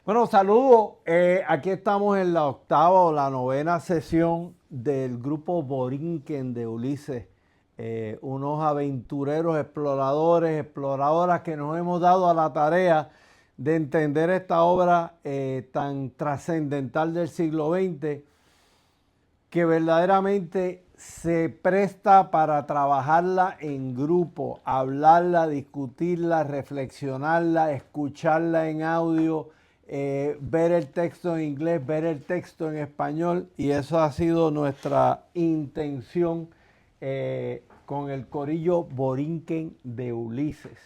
Bueno, saludos. Aquí estamos en la octava o la novena sesión del grupo Borinquen de Ulises. Unos aventureros, exploradores, exploradoras que nos hemos dado a la tarea de entender esta obra tan trascendental del siglo XX que verdaderamente se presta para trabajarla en grupo, hablarla, discutirla, reflexionarla, escucharla en audio, ver el texto en inglés, ver el texto en español, y eso ha sido nuestra intención con el corillo Borinquen de Ulises.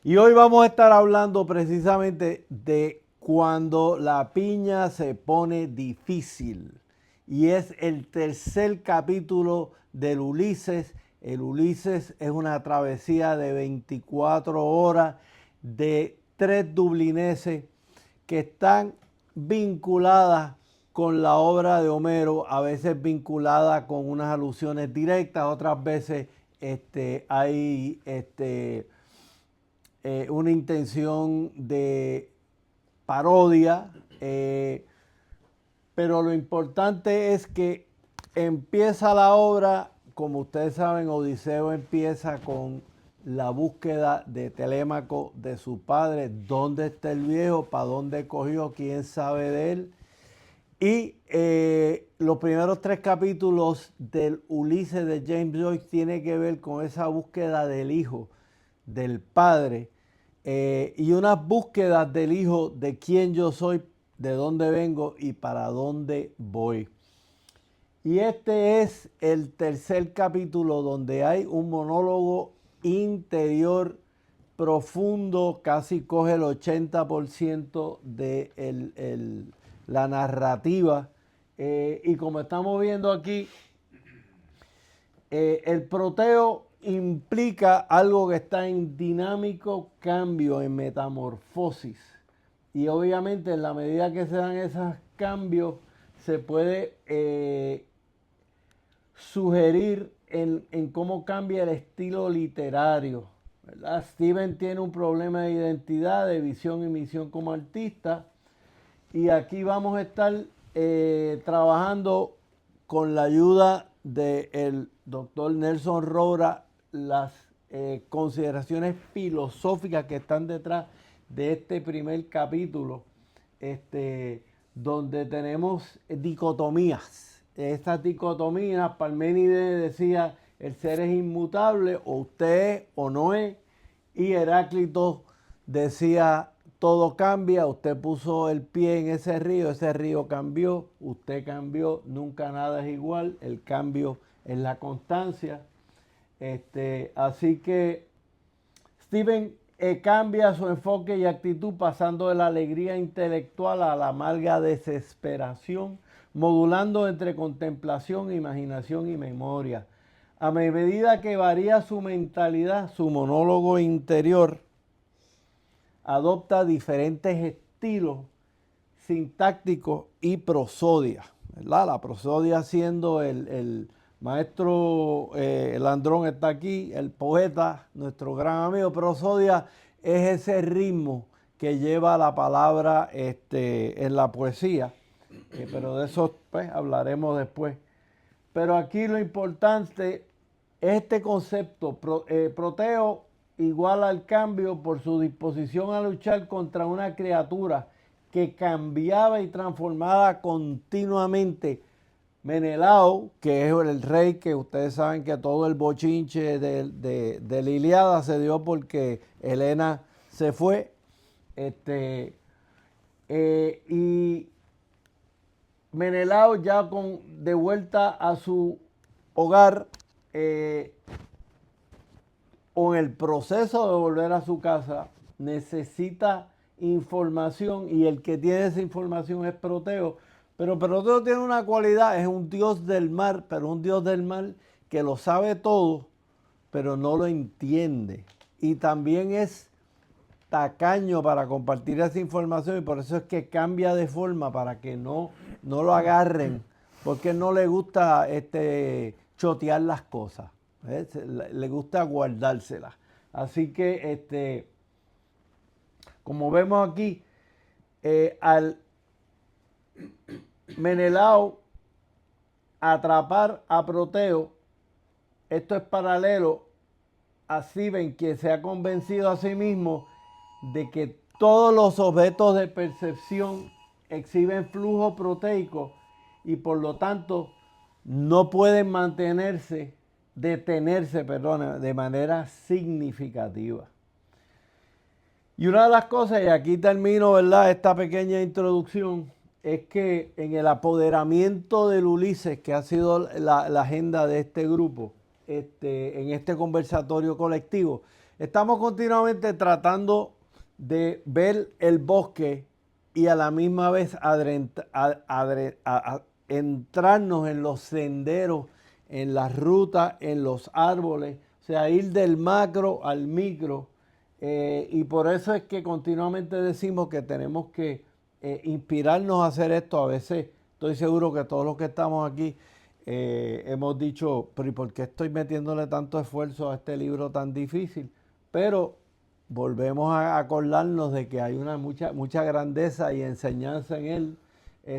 Y hoy vamos a estar hablando precisamente de cuando la piña se pone difícil. Y es el tercer capítulo del Ulises. El Ulises es una travesía de 24 horas de 3 dublineses que están vinculadas con la obra de Homero, a veces vinculadas con unas alusiones directas, otras veces hay una intención de parodia, pero lo importante es que empieza la obra, como ustedes saben, Odiseo empieza con la búsqueda de Telémaco, de su padre, dónde está el viejo, para dónde cogió, quién sabe de él. Y los primeros 3 capítulos del Ulises de James Joyce tiene que ver con esa búsqueda del hijo, del padre, y unas búsquedas del hijo de quién yo soy, de dónde vengo y para dónde voy. Y este es el tercer capítulo donde hay un monólogo interior profundo, casi coge el 80% de la narrativa. Y como estamos viendo aquí, el proteo implica algo que está en dinámico cambio, en metamorfosis. Y obviamente en la medida que se dan esos cambios, se puede sugerir en cómo cambia el estilo literario, ¿verdad? Steven tiene un problema de identidad, de visión y misión como artista. Y aquí vamos a estar trabajando con la ayuda del doctor Nelson Roura las consideraciones filosóficas que están detrás de este primer capítulo, donde tenemos dicotomías. Estas dicotomías, Parménides decía, el ser es inmutable, o usted es o no es, y Heráclito decía, todo cambia, usted puso el pie en ese río cambió, usted cambió, nunca nada es igual, el cambio es la constancia. Así que Steven cambia su enfoque y actitud pasando de la alegría intelectual a la amarga desesperación, modulando entre contemplación, imaginación y memoria. A medida que varía su mentalidad, su monólogo interior adopta diferentes estilos sintácticos y prosodia, ¿verdad? La prosodia siendo el maestro Landrón está aquí, el poeta, nuestro gran amigo. Prosodia es ese ritmo que lleva la palabra en la poesía, pero de eso pues, hablaremos después. Pero aquí lo importante es este concepto, proteo igual al cambio por su disposición a luchar contra una criatura que cambiaba y transformaba continuamente. Menelao, que es el rey, que ustedes saben que todo el bochinche de la Ilíada se dio porque Helena se fue. Y Menelao ya de vuelta a su hogar, o en el proceso de volver a su casa, necesita información, y el que tiene esa información es Proteo. Pero Proteo tiene una cualidad, es un dios del mar, pero un dios del mar que lo sabe todo, pero no lo entiende. Y también es tacaño para compartir esa información, y por eso es que cambia de forma para que no lo agarren, porque no le gusta chotear las cosas, le gusta guardárselas. Así que Como vemos aquí, al Menelao atrapar a Proteo, esto es paralelo a Steven, quien se ha convencido a sí mismo de que todos los objetos de percepción exhiben flujo proteico y por lo tanto no pueden detenerse, de manera significativa. Y una de las cosas, y aquí termino, ¿verdad?, esta pequeña introducción, es que en el apoderamiento del Ulises, que ha sido la agenda de este grupo, en este conversatorio colectivo, estamos continuamente tratando de ver el bosque y a la misma vez entrarnos en los senderos, en las rutas, en los árboles, o sea, ir del macro al micro. Y por eso es que continuamente decimos que tenemos que inspirarnos a hacer esto. A veces estoy seguro que todos los que estamos aquí hemos dicho, pero ¿y por qué estoy metiéndole tanto esfuerzo a este libro tan difícil? Pero volvemos a acordarnos de que hay mucha grandeza y enseñanza en él.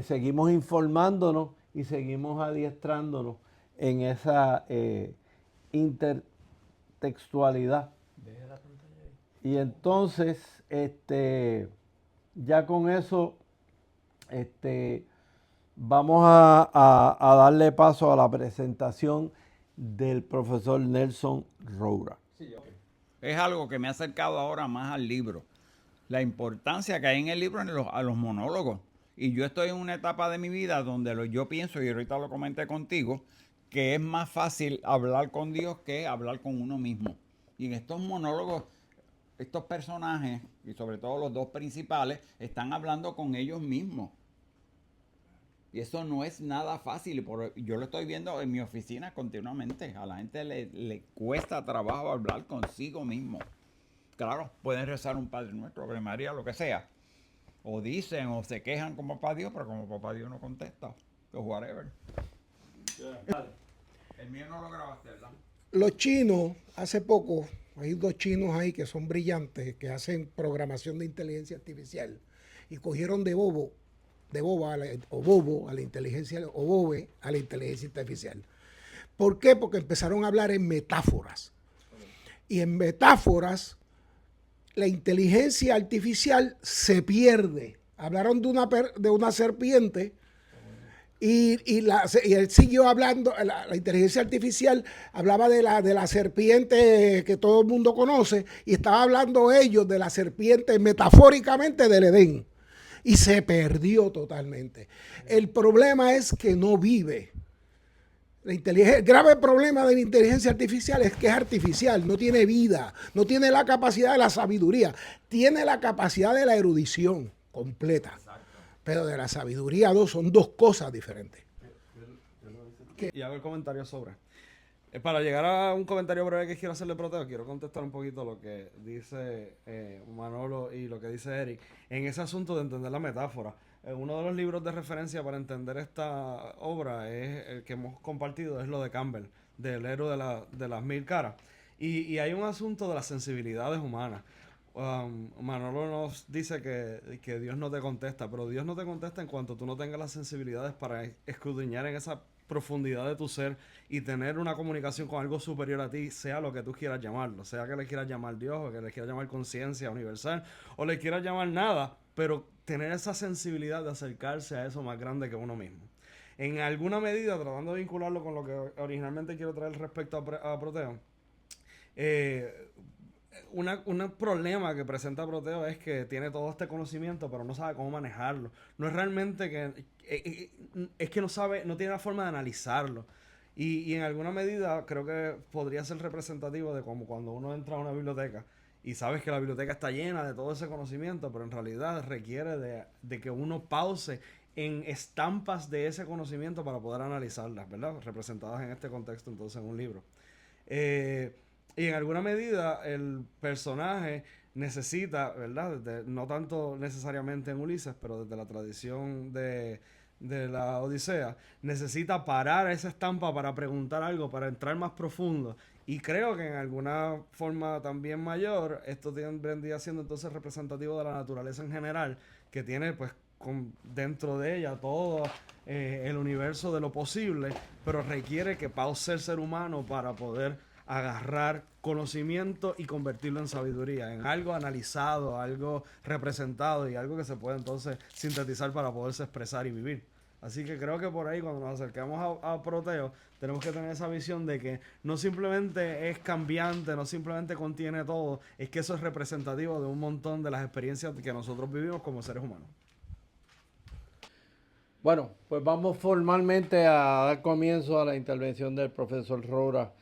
Seguimos informándonos y seguimos adiestrándonos en esa intertextualidad. Y entonces, ya con eso, vamos a darle paso a la presentación del profesor Nelson Roura. Es algo que me ha acercado ahora más al libro. La importancia que hay en el libro a los monólogos. Y yo estoy en una etapa de mi vida donde yo pienso, y ahorita lo comenté contigo, que es más fácil hablar con Dios que hablar con uno mismo. Y en estos monólogos, estos personajes, y sobre todo los dos principales, están hablando con ellos mismos. Y eso no es nada fácil. Yo lo estoy viendo en mi oficina continuamente. A la gente le cuesta trabajo hablar consigo mismo. Claro, pueden rezar un Padre Nuestro, Ave María, lo que sea. O dicen o se quejan con Papá Dios, pero como Papá Dios no contesta. O whatever. El mío no lo grabaste, ¿verdad? Los chinos, hace poco, hay dos chinos ahí que son brillantes, que hacen programación de inteligencia artificial. Y cogieron de bobo a la inteligencia, o bobe a la inteligencia artificial. ¿Por qué? Porque empezaron a hablar en metáforas. Y en metáforas, la inteligencia artificial se pierde. Hablaron de una serpiente y él siguió hablando, la inteligencia artificial hablaba de la serpiente que todo el mundo conoce y estaba hablando ellos de la serpiente metafóricamente del Edén. Y se perdió totalmente. El problema es que no vive. El grave problema de la inteligencia artificial es que es artificial, no tiene vida, no tiene la capacidad de la sabiduría, tiene la capacidad de la erudición completa. Exacto. Pero de la sabiduría son dos cosas diferentes. Y hago el comentario sobre. Para llegar a un comentario breve que quiero hacerle Proteo, quiero contestar un poquito lo que dice Manolo y lo que dice Eric en ese asunto de entender la metáfora. Uno de los libros de referencia para entender esta obra es el que hemos compartido, es lo de Campbell, del héroe de las mil caras. Y hay un asunto de las sensibilidades humanas. Manolo nos dice que Dios no te contesta, pero Dios no te contesta en cuanto tú no tengas las sensibilidades para escudriñar en esa profundidad de tu ser y tener una comunicación con algo superior a ti, sea lo que tú quieras llamarlo, sea que le quieras llamar Dios o que le quieras llamar conciencia universal o le quieras llamar nada, pero tener esa sensibilidad de acercarse a eso más grande que uno mismo. En alguna medida, tratando de vincularlo con lo que originalmente quiero traer respecto a Proteo, un problema que presenta Proteo es que tiene todo este conocimiento pero no sabe cómo manejarlo. No es realmente es que no tiene la forma de analizarlo. Y en alguna medida creo que podría ser representativo de como cuando uno entra a una biblioteca y sabes que la biblioteca está llena de todo ese conocimiento, pero en realidad requiere de que uno pause en estampas de ese conocimiento para poder analizarlas, ¿verdad? Representadas en este contexto entonces en un libro. Y en alguna medida el personaje necesita, ¿verdad? No tanto necesariamente en Ulises, pero desde la tradición de la Odisea, necesita parar esa estampa para preguntar algo, para entrar más profundo Y creo que en alguna forma también mayor, esto vendría siendo entonces representativo de la naturaleza en general, que tiene pues dentro de ella todo el universo de lo posible, pero requiere que pause el ser humano para poder agarrar conocimiento y convertirlo en sabiduría, en algo analizado, algo representado y algo que se puede entonces sintetizar para poderse expresar y vivir. Así que creo que por ahí cuando nos acercamos a Proteo tenemos que tener esa visión de que no simplemente es cambiante, no simplemente contiene todo, es que eso es representativo de un montón de las experiencias que nosotros vivimos como seres humanos. Bueno, pues vamos formalmente a dar comienzo a la intervención del profesor Roura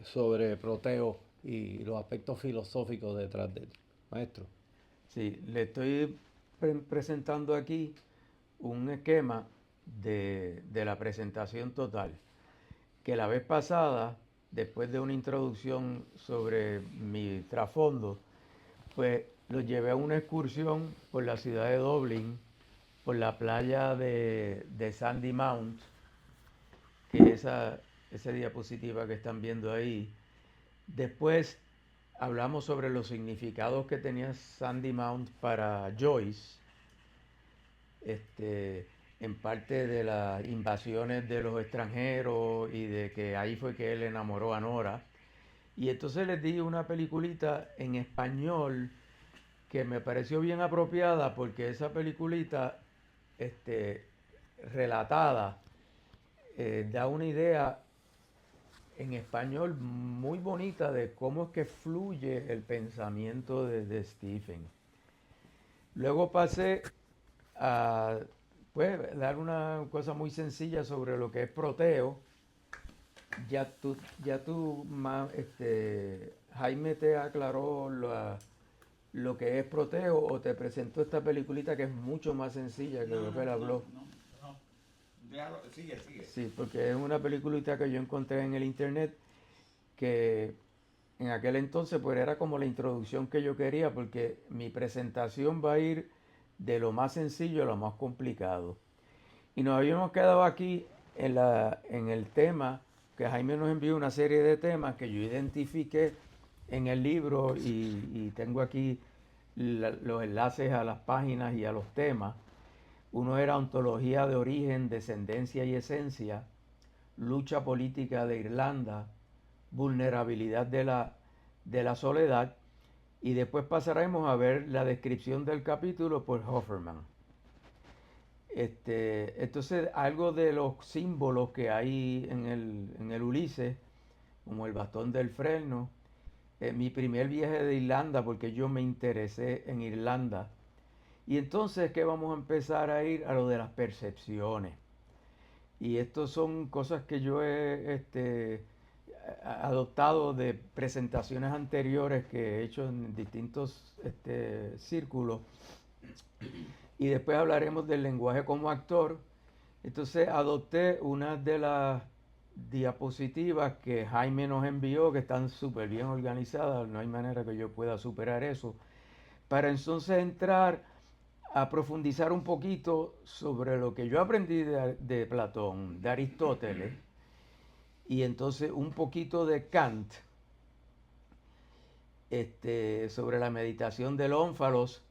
sobre Proteo y los aspectos filosóficos detrás de él. Maestro. Sí, le estoy presentando aquí un esquema de la presentación total, que la vez pasada, después de una introducción sobre mi trasfondo, pues lo llevé a una excursión por la ciudad de Dublín, por la playa de Sandy Mount, que esa diapositiva que están viendo ahí. Después hablamos sobre los significados que tenía Sandy Mount para Joyce, en parte de las invasiones de los extranjeros y de que ahí fue que él enamoró a Nora. Y entonces les di una peliculita en español que me pareció bien apropiada porque esa peliculita relatada da una idea en español muy bonita de cómo es que fluye el pensamiento de Stephen. Luego pasé a pues, dar una cosa muy sencilla sobre lo que es Proteo. Jaime te aclaró lo que es Proteo o te presentó esta peliculita que es mucho más sencilla que lo que él habló. No. Déjalo, sigue. Sí, porque es una peliculita que yo encontré en el internet que en aquel entonces pues era como la introducción que yo quería porque mi presentación va a ir de lo más sencillo a lo más complicado. Y nos habíamos quedado aquí en el tema, que Jaime nos envió una serie de temas que yo identifiqué en el libro y tengo aquí los enlaces a las páginas y a los temas. Uno era ontología de origen, descendencia y esencia, lucha política de Irlanda, vulnerabilidad de la soledad, y después pasaremos a ver la descripción del capítulo por Hofferman. Entonces, algo de los símbolos que hay en el Ulises, como el bastón del freno, mi primer viaje de Irlanda, porque yo me interesé en Irlanda. Y entonces, ¿qué vamos a empezar a ir? A lo de las percepciones. Y estos son cosas que yo he adoptado de presentaciones anteriores que he hecho en distintos círculos. Y después hablaremos del lenguaje como actor. Entonces adopté una de las diapositivas que Jaime nos envió, que están súper bien organizadas, no hay manera que yo pueda superar eso, para entonces entrar a profundizar un poquito sobre lo que yo aprendí de Platón, de Aristóteles, y entonces un poquito de Kant, sobre la meditación del ónfalos.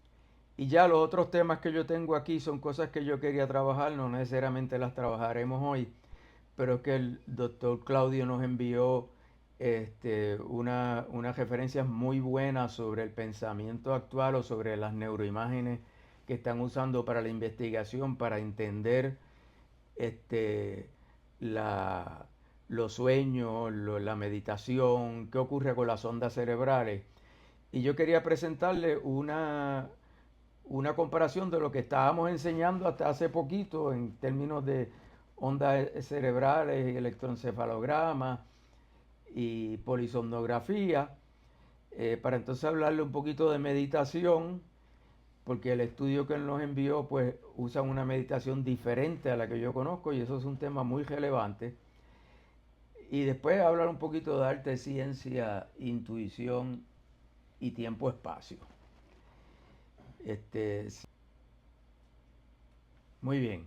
Y ya los otros temas que yo tengo aquí son cosas que yo quería trabajar, no necesariamente las trabajaremos hoy, pero es que el doctor Claudio nos envió unas referencias muy buenas sobre el pensamiento actual o sobre las neuroimágenes que están usando para la investigación, para entender los sueños, la meditación, qué ocurre con las ondas cerebrales. Y yo quería presentarle una comparación de lo que estábamos enseñando hasta hace poquito en términos de ondas cerebrales, electroencefalograma y polisomnografía, para entonces hablarle un poquito de meditación, porque el estudio que él nos envió pues usa una meditación diferente a la que yo conozco y eso es un tema muy relevante. Y después hablar un poquito de arte, ciencia, intuición y tiempo-espacio. Muy bien.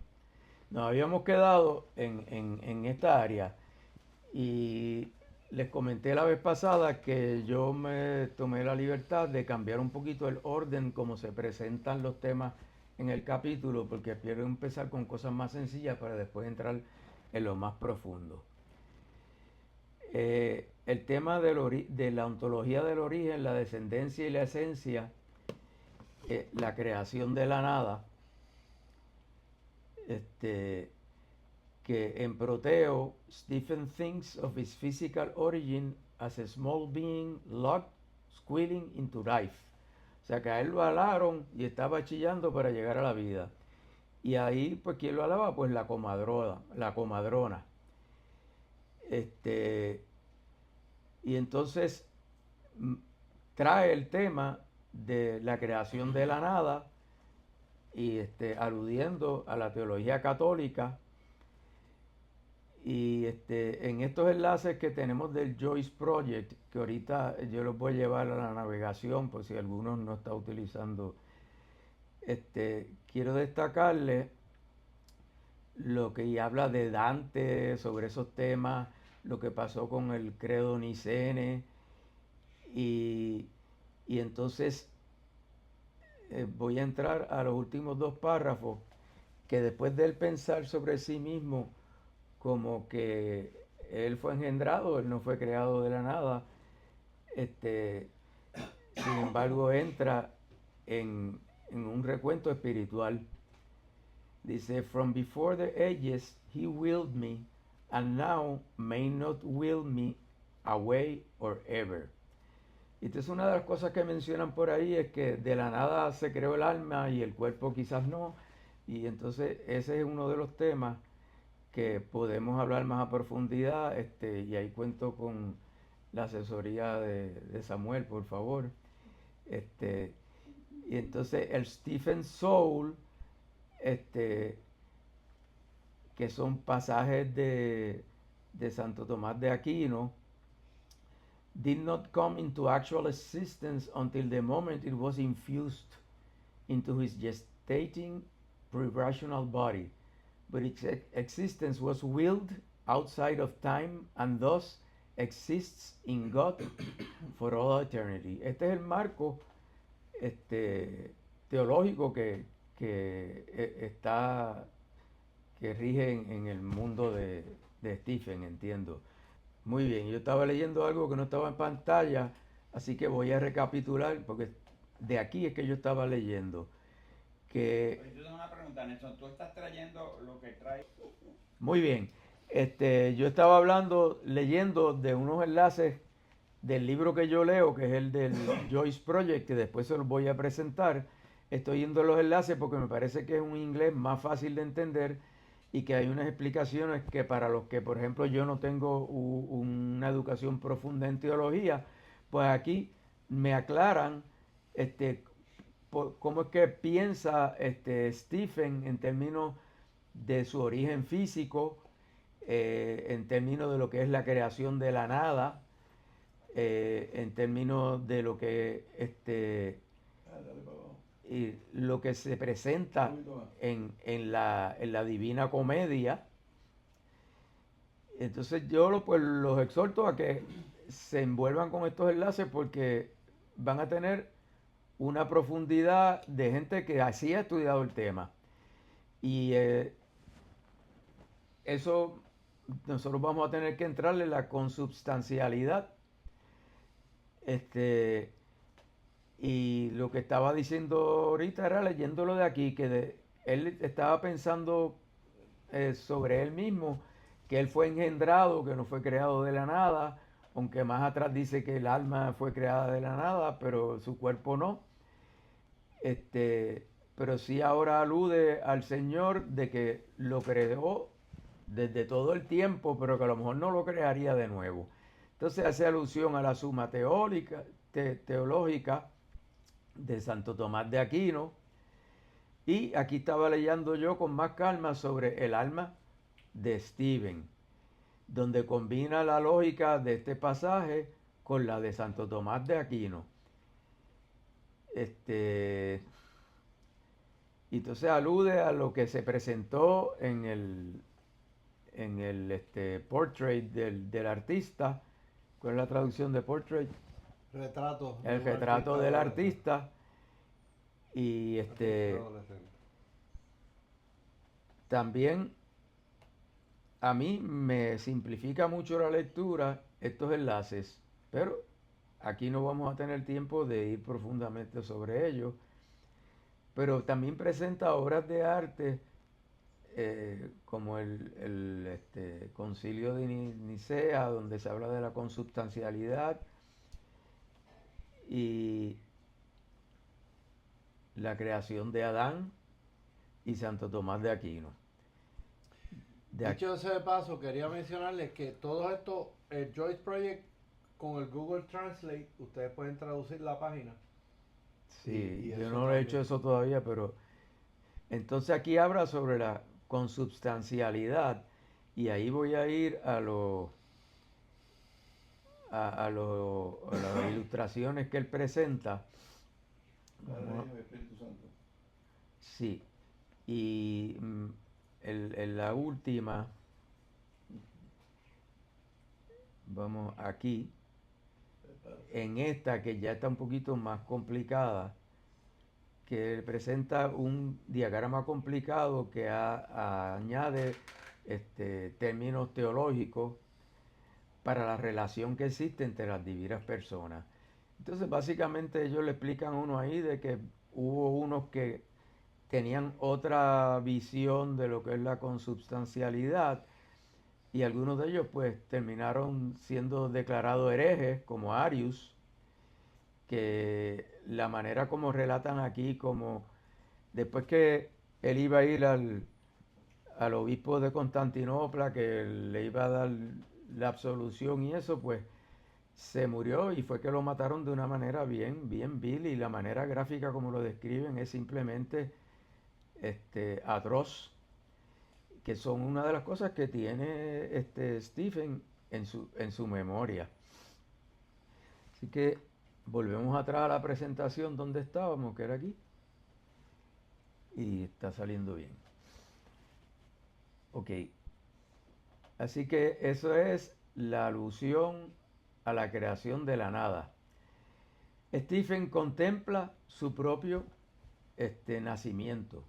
Nos habíamos quedado en esta área y les comenté la vez pasada que yo me tomé la libertad de cambiar un poquito el orden como se presentan los temas en el capítulo, porque quiero empezar con cosas más sencillas para después entrar en lo más profundo. El tema de la ontología del origen, la descendencia y la esencia, la creación de la nada, que en Proteo, Stephen thinks of his physical origin as a small being locked, squealing into life. O sea que a él lo alaron y estaba chillando para llegar a la vida. Y ahí, pues, ¿quién lo alaba? Pues la comadrona. Y entonces trae el tema de la creación de la nada y aludiendo a la teología católica. Y en estos enlaces que tenemos del Joyce Project, que ahorita yo los voy a llevar a la navegación por si alguno no está utilizando, quiero destacarle lo que habla de Dante sobre esos temas, lo que pasó con el credo nicene, y entonces voy a entrar a los últimos dos párrafos, que después de él pensar sobre sí mismo, como que él fue engendrado, él no fue creado de la nada, sin embargo entra en un recuento espiritual. Dice, from before the ages he willed me, and now may not will me away or ever. Entonces una de las cosas que mencionan por ahí es que de la nada se creó el alma y el cuerpo quizás no, y entonces ese es uno de los temas que podemos hablar más a profundidad, y ahí cuento con la asesoría de Samuel, por favor. Y entonces el Stephen Soul, que son pasajes de Santo Tomás de Aquino, did not come into actual existence until the moment it was infused into his gestating pre-rational body. But its existence was willed outside of time and thus exists in God for all eternity. Este es el marco teológico que rige en el mundo de Stephen, entiendo. Muy bien, yo estaba leyendo algo que no estaba en pantalla, así que voy a recapitular, porque de aquí es que yo estaba leyendo. Que Yo tengo una pregunta, Nelson. ¿Tú estás trayendo lo que trae? Muy bien. Yo estaba leyendo de unos enlaces del libro que yo leo, que es el del Joyce Project, que después se los voy a presentar. Estoy yendo los enlaces porque me parece que es un inglés más fácil de entender y que hay unas explicaciones que para los que, por ejemplo, yo no tengo una educación profunda en teología, pues aquí me aclaran cómo es que piensa Stephen en términos de su origen físico, en términos de lo que es la creación de la nada, en términos de lo que y lo que se presenta en la Divina Comedia. Entonces yo pues los exhorto a que se envuelvan con estos enlaces porque van a tener una profundidad de gente que así ha estudiado el tema. Y eso nosotros vamos a tener que entrarle la consubstancialidad. Y lo que estaba diciendo ahorita era leyéndolo de aquí, que él estaba pensando sobre él mismo, que él fue engendrado, que no fue creado de la nada, aunque más atrás dice que el alma fue creada de la nada, pero su cuerpo no. Pero sí ahora alude al Señor de que lo creó desde todo el tiempo, pero que a lo mejor no lo crearía de nuevo. Entonces hace alusión a la suma teológica de Santo Tomás de Aquino. Y aquí estaba leyendo yo con más calma sobre el alma de Stephen, donde combina la lógica de este pasaje con la de Santo Tomás de Aquino. Y entonces alude a lo que se presentó en el portrait del artista, ¿cuál es la traducción de portrait? Retrato. El retrato del artista. Y también a mí me simplifica mucho la lectura estos enlaces, pero aquí no vamos a tener tiempo de ir profundamente sobre ello. Pero también presenta obras de arte como el Concilio de Nicea, donde se habla de la consubstancialidad y la creación de Adán y Santo Tomás de Aquino. Dicho ese de paso, quería mencionarles que todo esto, el Joyce Project con el Google Translate, ustedes pueden traducir la página. Sí, y yo eso no he también. hecho eso todavía, pero entonces aquí habla sobre la consubstancialidad y ahí voy a ir a las ilustraciones que él presenta. Sí, y en la última, vamos aquí, en esta que ya está un poquito más complicada, que presenta un diagrama complicado que añade términos teológicos para la relación que existe entre las divinas personas. Entonces, básicamente ellos le explican a uno ahí de que hubo unos que tenían otra visión de lo que es la consubstancialidad y algunos de ellos pues terminaron siendo declarados herejes, como Arius, que la manera como relatan aquí, como después que él iba a ir al obispo de Constantinopla, que le iba a dar la absolución y eso, pues se murió y fue que lo mataron de una manera bien vil, y la manera gráfica como lo describen es simplemente atroz, que son una de las cosas que tiene Stephen en su memoria. Así que volvemos atrás a la presentación donde estábamos, que era aquí, y está saliendo bien. Ok, así que eso es la alusión a la creación de la nada. Stephen contempla su propio nacimiento,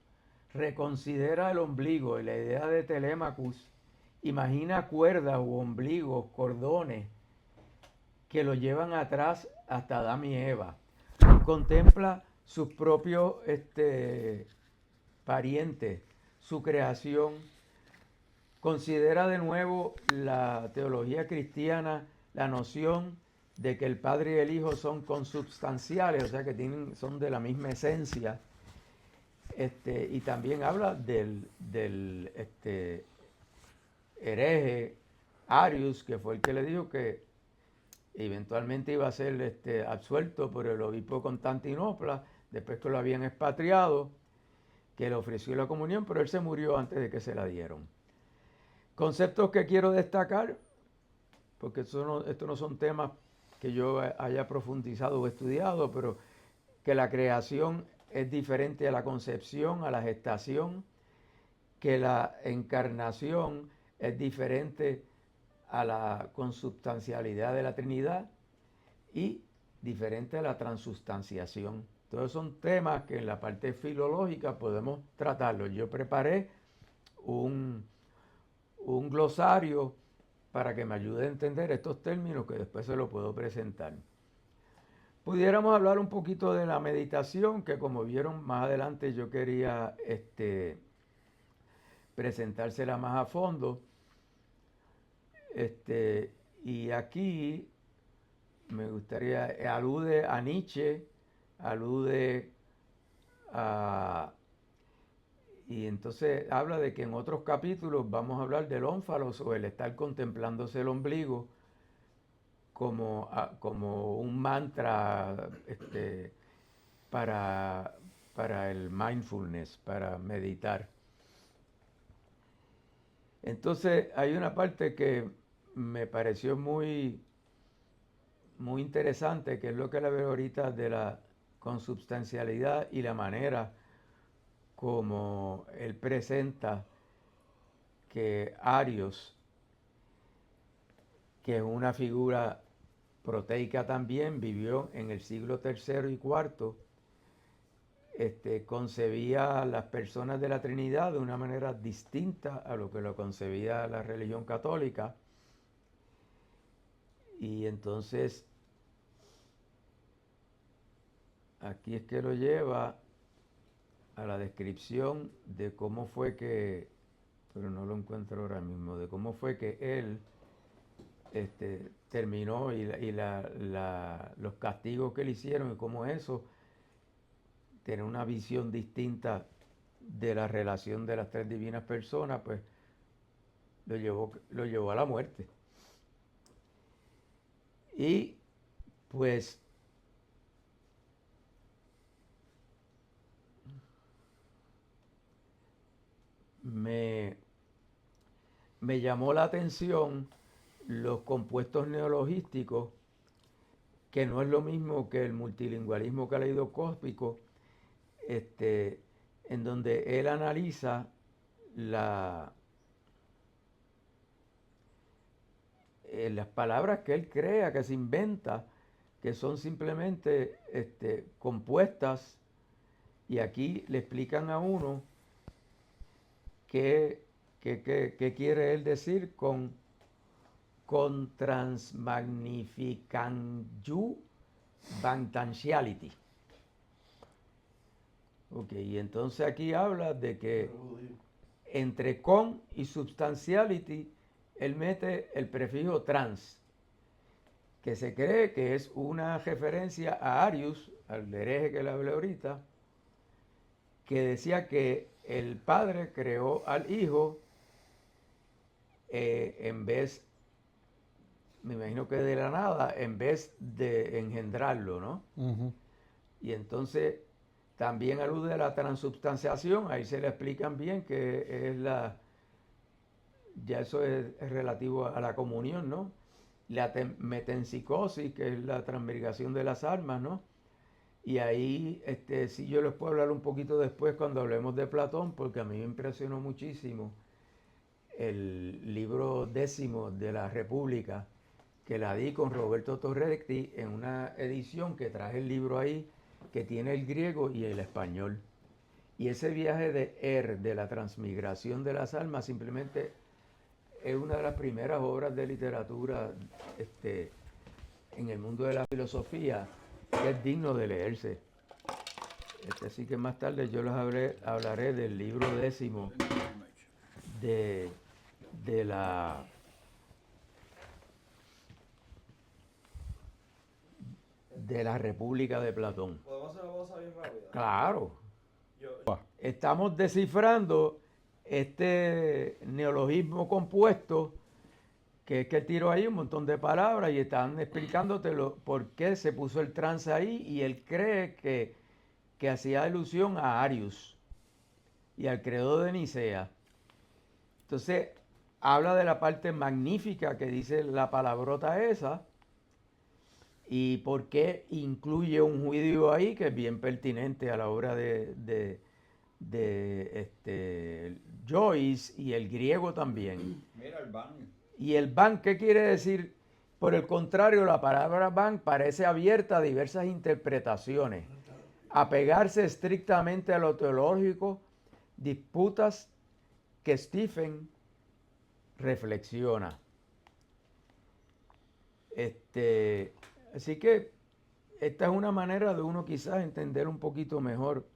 reconsidera el ombligo y la idea de Telemachus, imagina cuerdas u ombligos, cordones que lo llevan atrás hasta Adán y Eva, contempla sus propios parientes, su creación, considera de nuevo la teología cristiana, la noción de que el Padre y el Hijo son consubstanciales, o sea que son de la misma esencia, y también habla del hereje Arius, que fue el que le dijo que eventualmente iba a ser absuelto por el obispo de Constantinopla, después que lo habían expatriado, que le ofreció la comunión, pero él se murió antes de que se la dieron. Conceptos que quiero destacar, porque estos no son temas que yo haya profundizado o estudiado, pero que la creación es diferente a la concepción, a la gestación, que la encarnación es diferente a la consubstancialidad de la Trinidad y diferente a la transustanciación. Todos son temas que en la parte filológica podemos tratarlos. Yo preparé un glosario para que me ayude a entender estos términos, que después se los puedo presentar. Pudiéramos hablar un poquito de la meditación, que como vieron más adelante yo quería presentársela más a fondo. Y aquí me gustaría, alude a Nietzsche, alude a... Y entonces habla de que en otros capítulos vamos a hablar del ónfalos, o el estar contemplándose el ombligo, como un mantra para el mindfulness, para meditar. Entonces hay una parte que me pareció muy interesante, que es lo que la veo ahorita de la consubstancialidad y la manera como él presenta que Arius, que es una figura proteica también, vivió en el siglo III y IV, concebía a las personas de la Trinidad de una manera distinta a lo que lo concebía la religión católica. Y entonces, aquí es que lo lleva a la descripción de cómo fue que, pero no lo encuentro ahora mismo, de cómo fue que él terminó los castigos que le hicieron y cómo eso tiene una visión distinta de la relación de las tres divinas personas, pues lo llevó a la muerte. Y pues me llamó la atención los compuestos neologísticos, que no es lo mismo que el multilingüismo caleidoscópico, en donde él analiza las palabras que él crea, que se inventa, que son simplemente compuestas, y aquí le explican a uno qué quiere él decir con transmagnificanju bantentiality. Ok, y entonces aquí habla de que entre con y substantiality él mete el prefijo trans, que se cree que es una referencia a Arius, al hereje que le hablé ahorita, que decía que el padre creó al hijo en vez, me imagino que de la nada, en vez de engendrarlo, ¿no? Y entonces también alude a la transubstanciación, ahí se le explican bien que es ya eso es relativo a la comunión, ¿no? La metempsicosis, que es la transmigración de las almas, ¿no? Y ahí sí yo les puedo hablar un poquito después cuando hablemos de Platón, porque a mí me impresionó muchísimo el libro 10 de la República, que la di con Roberto Torretti en una edición que traje el libro ahí, que tiene el griego y el español. Y ese viaje de la transmigración de las almas, simplemente es una de las primeras obras de literatura en el mundo de la filosofía, que es digno de leerse. Así que más tarde yo les hablaré del libro 10 de la República de Platón. ¿Podemos hacer una cosa bien rápida? Claro. Estamos descifrando este neologismo compuesto, que es que tiró ahí un montón de palabras y están explicándote por qué se puso el trans ahí, y él cree que hacía alusión a Arius y al credo de Nicea. Entonces, habla de la parte magnífica que dice la palabrota esa, y por qué incluye un judío ahí, que es bien pertinente a la obra de Joyce, y el griego también. Mira el ban. Y el ban, ¿qué quiere decir? Por el contrario, la palabra ban parece abierta a diversas interpretaciones, apegarse estrictamente a lo teológico, disputas que Stephen reflexiona. Así que esta es una manera de uno quizás entender un poquito mejor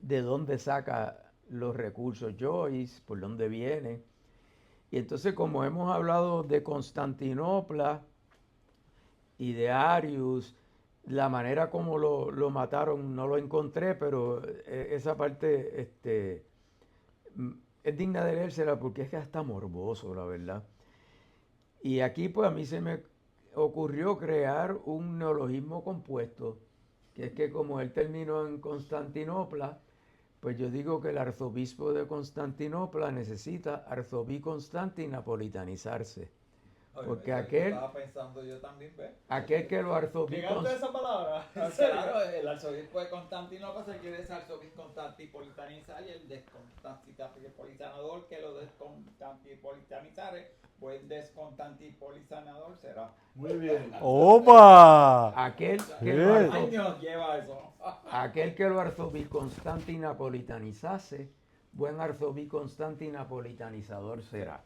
de dónde saca los recursos Joyce, por dónde viene. Y entonces, como hemos hablado de Constantinopla y de Arius, la manera como lo mataron no lo encontré, pero esa parte es digna de leérsela porque es que hasta morboso, la verdad. Y aquí pues a mí se me ocurrió crear un neologismo compuesto, que es que como él terminó en Constantinopla, pues yo digo que el arzobispo de Constantinopla necesita arzobiconstantinapolitanizarse, Porque aquel, Estaba pensando yo también, ¿ves? aquel que los arzobispos... esa palabra? Claro, el arzobispo de Constantinopla se quiere desarzobipolitanizar y el desconstantinopolitanador que lo desconstantinopolitanizare, pues el desconstantinopolitanador será. Muy bien. ¡Opa! Aquel que, Sí. lo arzo- Años lleva eso. aquel que lo arzobisconstantinapolitanizase, buen arzobisconstantinapolitanizador será.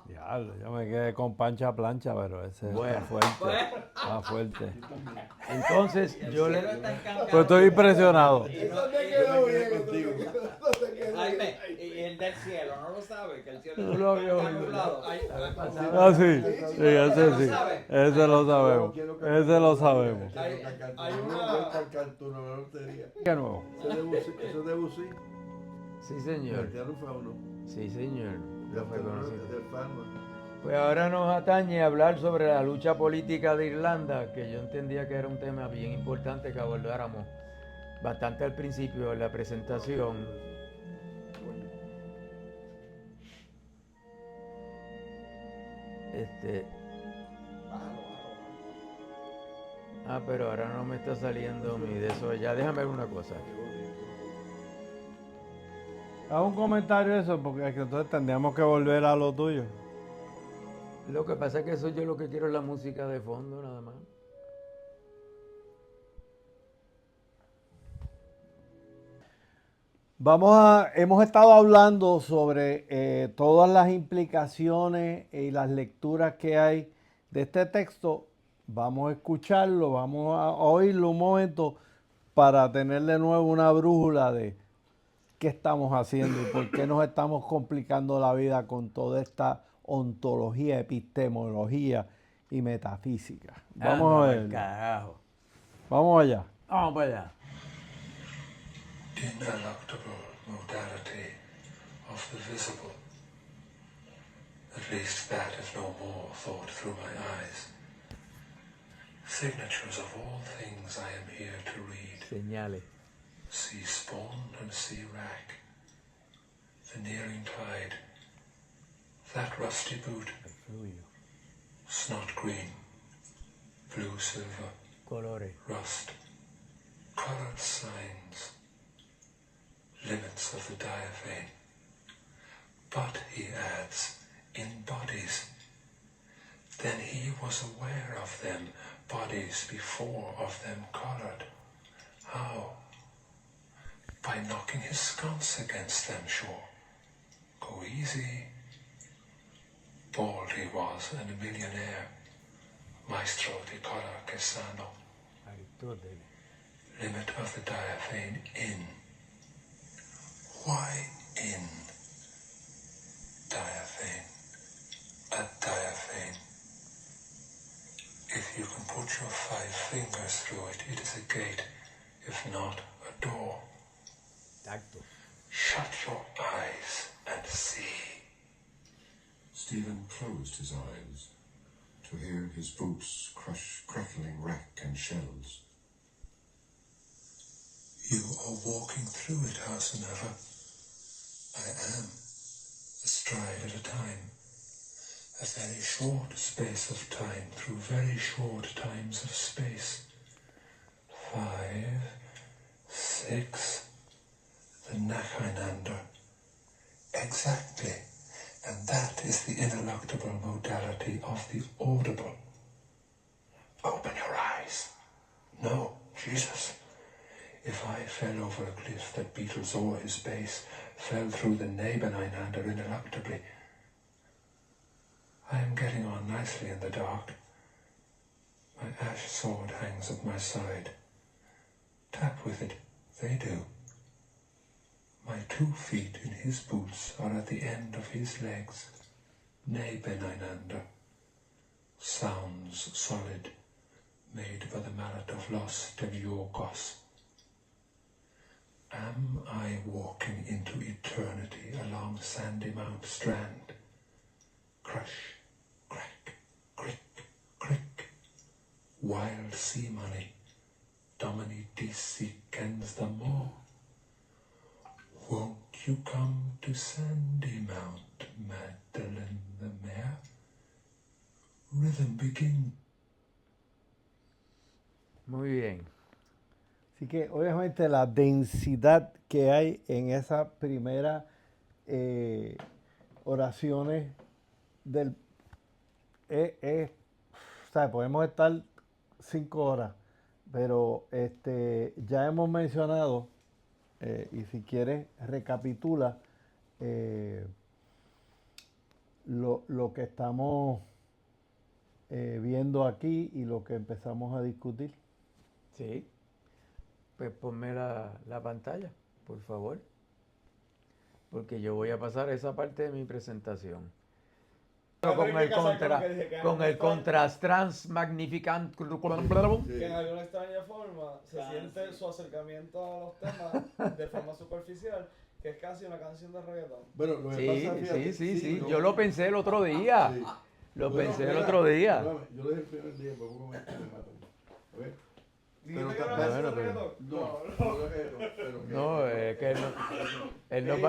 Diablo, yo me quedé con pancha plancha, pero ese Bueno. está fuerte. Está fuerte. Entonces yo le... Pues estoy impresionado. Jaime, y el del cielo, ¿no lo sabe? Que el cielo No lo había está oído. nublado. Ah, sí. Sí, ese sí. Ese lo sabemos. Ese lo sabemos. Hay una... ¿Qué nuevo? Eso de Busí, Sí, señor. Cristiano Fauno, Sí, señor. Lo reconocí. del Farma. Pues ahora nos atañe hablar sobre la lucha política de Irlanda, que yo entendía que era un tema bien importante que abordáramos bastante al principio en la presentación. Pero ahora no me está saliendo mi de eso. Ya déjame ver una cosa. Haz un comentario de eso, porque es que entonces tendríamos que volver a lo tuyo. Lo que pasa es que eso yo lo que quiero es la música de fondo nada más. Hemos estado hablando sobre todas las implicaciones y las lecturas que hay de este texto. Vamos a escucharlo, vamos a oírlo un momento para tener de nuevo una brújula de qué estamos haciendo y por qué nos estamos complicando la vida con toda esta ontología, epistemología y metafísica. Vamos a ver. Carajo. Vamos allá. Vamos para allá. Ineluctable modality of the visible. At least that is no more thought through my eyes. Signatures of all things I am here to read. Señales. Sea spawn and sea wrack. The nearing tide. That rusty boot. Snot green. Blue silver. Colores. Rust. Colored signs. Limits of the diaphane. But, he adds, in bodies. Then he was aware of them, bodies before of them colored. How? By knocking his sconce against them, sure. Go easy. Bald he was, and a millionaire. Maestro di color che sano. Limit of the diaphane in. Why in? Diaphane. A diaphane. If you can put your 5 fingers through it, it is a gate. If not, a door. Tacto. Shut your eyes and see. Stephen closed his eyes to hear his boots crush crackling wrack and shells. You are walking through it, howsoever. I am, a stride at a time. A very short space of time through very short times of space. 5, 6, the Nacheinander. Exactly. And that is the ineluctable modality of the audible. Open your eyes. No, Jesus. If I fell over a cliff that Beatles o'er his base, fell through the Nebeneinander ineluctably. I am getting on nicely in the dark. My ash sword hangs at my side. Tap with it, they do. My 2 feet in his boots are at the end of his legs. Nebeneinander. Sounds solid, made by the mallet of Los Demiurgos. Am I walking into eternity along Sandy Mount Strand? Crush, crack, crick, crick. Wild sea money. Domini dissecens the more. Won't you come to Sandy Mount, Magdalene the Mare? rhythm begin. Muy bien. Así que obviamente la densidad que hay en esas primeras oraciones del o sea, podemos estar 5 horas, pero ya hemos mencionado, y si quieres recapitula lo que estamos viendo aquí y lo que empezamos a discutir. Sí. Pues ponme la pantalla, por favor. Porque yo voy a pasar esa parte de mi presentación. Con el contrast trans magnificant. Que en alguna extraña forma se siente su acercamiento a los temas de forma superficial, que es casi una canción de reggaetón. Bueno, lo que Sí, pasa, fíjate, sí. no- Yo lo pensé el otro día. Sí. Lo Bueno, pensé el mira, otro día. perdóname, yo lo dije el primer día, pero un momento me matan. ¿Ok? ¿Dijiste que ta- era una bueno, canción de pero- reggaetón? No, pero No, es que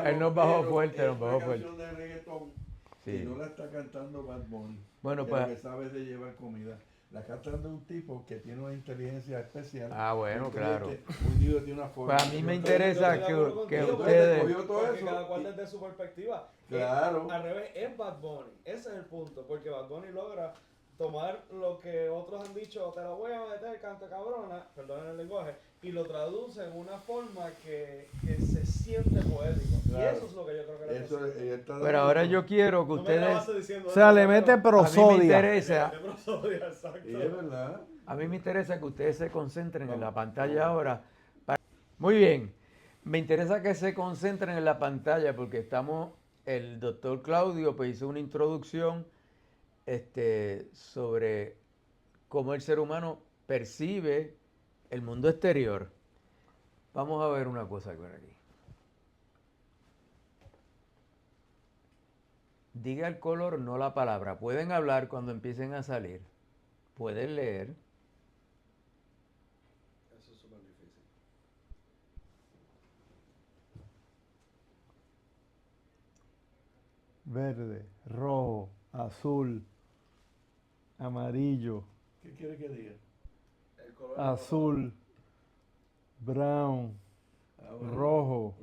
él nos bajó fuerte, nos bajó Es una fuerte. canción de reggaetón Sí. y no la está cantando Bad Bunny. Bueno, que pues- lo que sabe es de llevar comida. La cantando un tipo que tiene una inteligencia especial. Ah, bueno, un claro. cliente, un niño de una forma. Pues a mí me Yo- interesa Yo estoy de acuerdo que contigo, ustedes... cogió todo Porque eso cada cual y- desde su perspectiva. Claro. Al revés, es Bad Bunny. Ese es el punto. Porque Bad Bunny logra tomar lo que otros han dicho, te la voy a meter, canta cabrona, perdonen el lenguaje, y lo traduce en una forma que se siente poético. Claro. Y eso es lo que yo creo que le Eso, pasa. ella está Pero ahora yo quiero que No me ustedes... grabaste diciendo O sea, eso, le pero- mete A mí me prosodia. interesa... De prosodia, exacto. Y es verdad. A mí me interesa que ustedes se concentren en la pantalla ahora. Muy bien. Me interesa que se concentren en la pantalla porque el doctor Claudio pues hizo una introducción sobre cómo el ser humano percibe el mundo exterior. Vamos a ver una cosa por aquí. Diga el color, no la palabra. Pueden hablar cuando empiecen a salir. Pueden leer. Eso es súper difícil. Verde, rojo, azul, amarillo. ¿Qué quiere que diga? El color Azul, brown, rojo,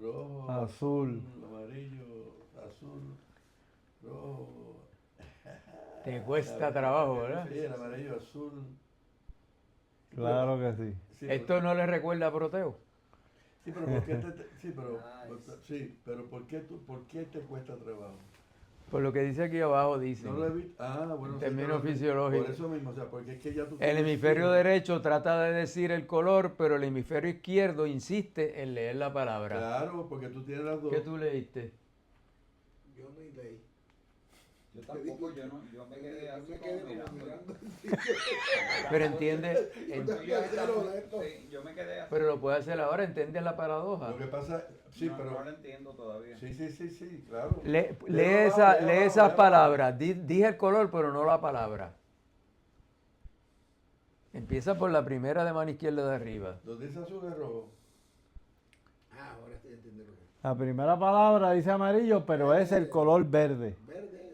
azul. Amarillo, azul, rojo. Te cuesta trabajo, ¿verdad? Sí, el amarillo, azul. Claro que sí. Sí, Esto no le recuerda a Proteo. sí, pero ¿por qué sí, pero, Nice. sí, pero ¿por qué te cuesta trabajo? Por lo que dice aquí abajo, dice. No lo he visto. Bueno, En sí, términos pero- fisiológicos. Por eso mismo, o sea, porque es que ya tú El tienes hemisferio fijo. derecho trata de decir el color, pero el hemisferio izquierdo insiste en leer la palabra. Claro, porque tú tienes las dos. ¿Qué tú leíste? Yo no leí. Yo tampoco, yo me quedé así como mirando. Pero entiende, Yo me quedé así. pero lo puede hacer ahora, ¿entiendes la paradoja? Lo que pasa, sí, no, pero. no lo entiendo todavía. Sí, claro. Lee Léelo esas abajo, léelo esas abajo. palabras, dije el color, pero no la palabra. Empieza por la primera de mano izquierda de arriba. Donde dice azul es rojo. Ahora estoy entendiendo. La primera palabra dice amarillo, pero es el color verde.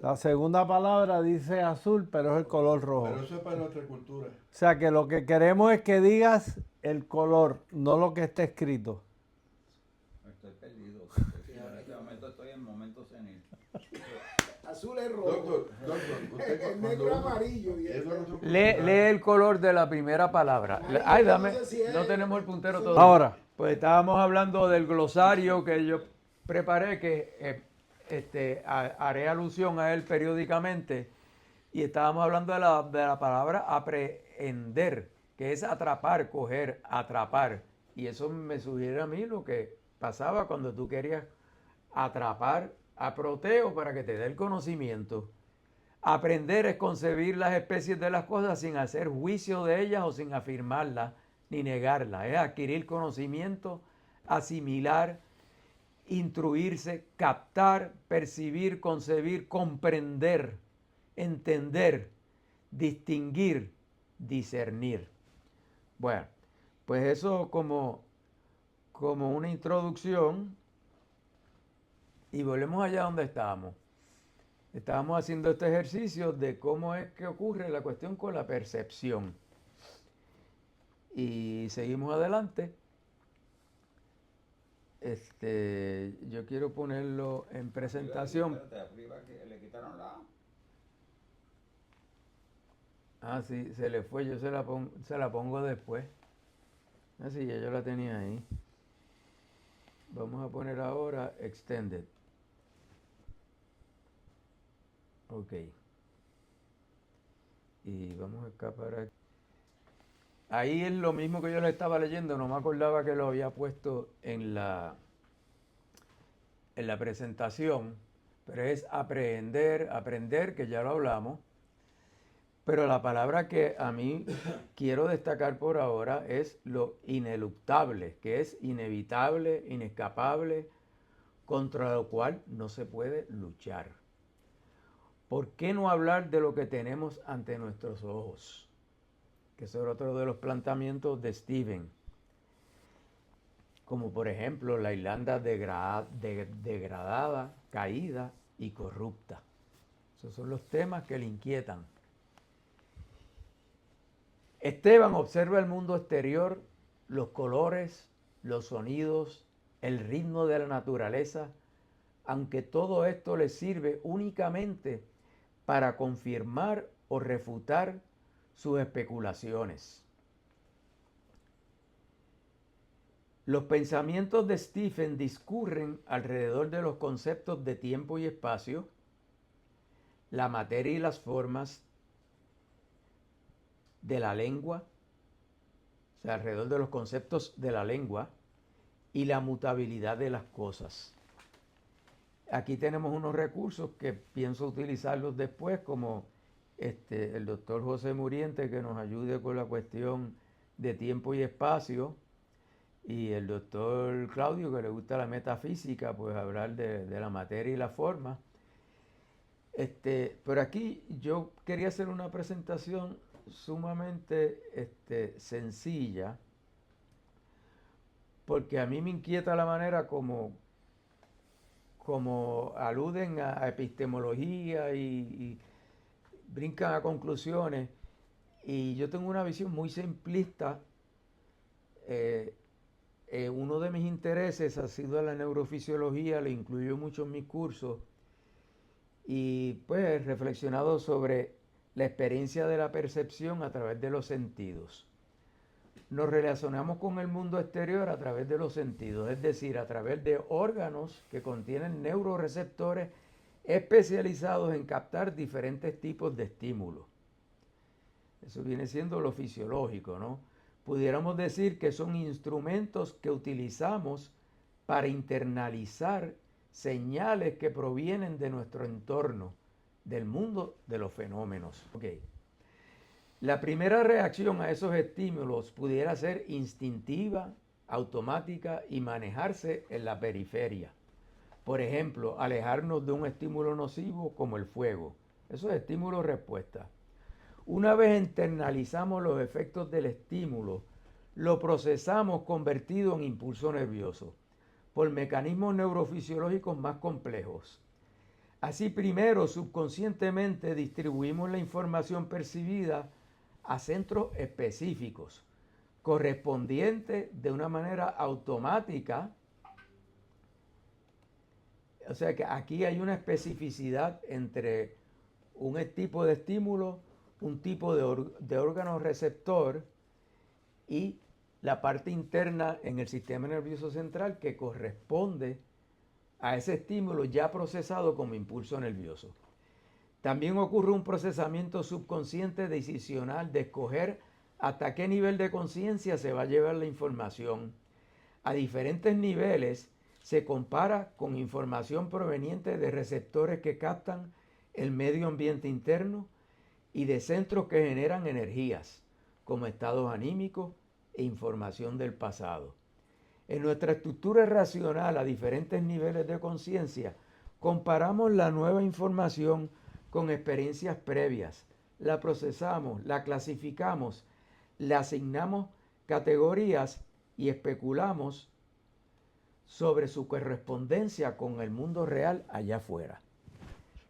La segunda palabra dice azul, pero es el color rojo. Pero eso es para nuestra cultura. O sea que lo que queremos es que digas el color, no lo que esté escrito. Estoy perdido. En este momento estoy en momento senil. Azul es rojo. Doctor, usted El cuando negro uno- amarillo. Y eso no se- Lee el color de la primera palabra. Ay, dame, no sé si es- no tenemos el puntero todavía. Ahora, Pues estábamos hablando del glosario que yo preparé, que haré alusión a él periódicamente, y estábamos hablando de la palabra aprehender, que es atrapar, coger, atrapar. Y eso me sugiere a mí lo que pasaba cuando tú querías atrapar a Proteo para que te dé el conocimiento. Aprender es concebir las especies de las cosas sin hacer juicio de ellas o sin afirmarlas ni negarlas. Es adquirir conocimiento, asimilar, instruirse, captar, percibir, concebir, comprender, entender, distinguir, discernir. Bueno, pues eso como una introducción y volvemos allá donde estábamos. Estábamos haciendo este ejercicio de cómo es que ocurre la cuestión con la percepción. Y seguimos adelante. Yo quiero ponerlo en presentación. Le quitaron la... Ah, sí, se le fue, yo se la pongo después. Ah, sí, ya yo la tenía ahí. Vamos a poner ahora Extended. Ok. Y vamos a escapar aquí. Ahí es lo mismo que yo le estaba leyendo, no me acordaba que lo había puesto en la presentación, pero es aprender, que ya lo hablamos. Pero la palabra que a mí quiero destacar por ahora es lo ineluctable, que es inevitable, inescapable, contra lo cual no se puede luchar. ¿Por qué no hablar de lo que tenemos ante nuestros ojos? Que es otro de los planteamientos de Stephen. Como por ejemplo la Irlanda degradada, caída y corrupta. Esos son los temas que le inquietan. Esteban observa el mundo exterior, los colores, los sonidos, el ritmo de la naturaleza, aunque todo esto le sirve únicamente para confirmar o refutar sus especulaciones. Los pensamientos de Stephen discurren alrededor de los conceptos de tiempo y espacio, la materia y las formas, de la lengua, o sea, alrededor de los conceptos de la lengua y la mutabilidad de las cosas. Aquí tenemos unos recursos que pienso utilizarlos después, como el doctor José Muriente, que nos ayude con la cuestión de tiempo y espacio, y el doctor Claudio, que le gusta la metafísica, pues hablar de la materia y la forma. Pero aquí yo quería hacer una presentación sumamente sencilla, porque a mí me inquieta la manera como aluden a epistemología y brincan a conclusiones, y yo tengo una visión muy simplista. Uno de mis intereses ha sido la neurofisiología, lo incluyo mucho en mis cursos, y pues he reflexionado sobre la experiencia de la percepción a través de los sentidos. Nos relacionamos con el mundo exterior a través de los sentidos, es decir, a través de órganos que contienen neuroreceptores especializados en captar diferentes tipos de estímulos. Eso viene siendo lo fisiológico, ¿no? Pudiéramos decir que son instrumentos que utilizamos para internalizar señales que provienen de nuestro entorno, del mundo de los fenómenos. Okay. La primera reacción a esos estímulos pudiera ser instintiva, automática y manejarse en la periferia. Por ejemplo, alejarnos de un estímulo nocivo como el fuego. Eso es estímulo-respuesta. Una vez internalizamos los efectos del estímulo, lo procesamos convertido en impulso nervioso por mecanismos neurofisiológicos más complejos. Así, primero, subconscientemente distribuimos la información percibida a centros específicos, correspondientes de una manera automática. O sea que aquí hay una especificidad entre un tipo de estímulo, un tipo de órgano receptor y la parte interna en el sistema nervioso central que corresponde a ese estímulo ya procesado como impulso nervioso. También ocurre un procesamiento subconsciente decisional de escoger hasta qué nivel de conciencia se va a llevar la información. A diferentes niveles se compara con información proveniente de receptores que captan el medio ambiente interno y de centros que generan energías, como estados anímicos e información del pasado. En nuestra estructura racional a diferentes niveles de conciencia, comparamos la nueva información con experiencias previas, la procesamos, la clasificamos, le asignamos categorías y especulamos sobre su correspondencia con el mundo real allá afuera.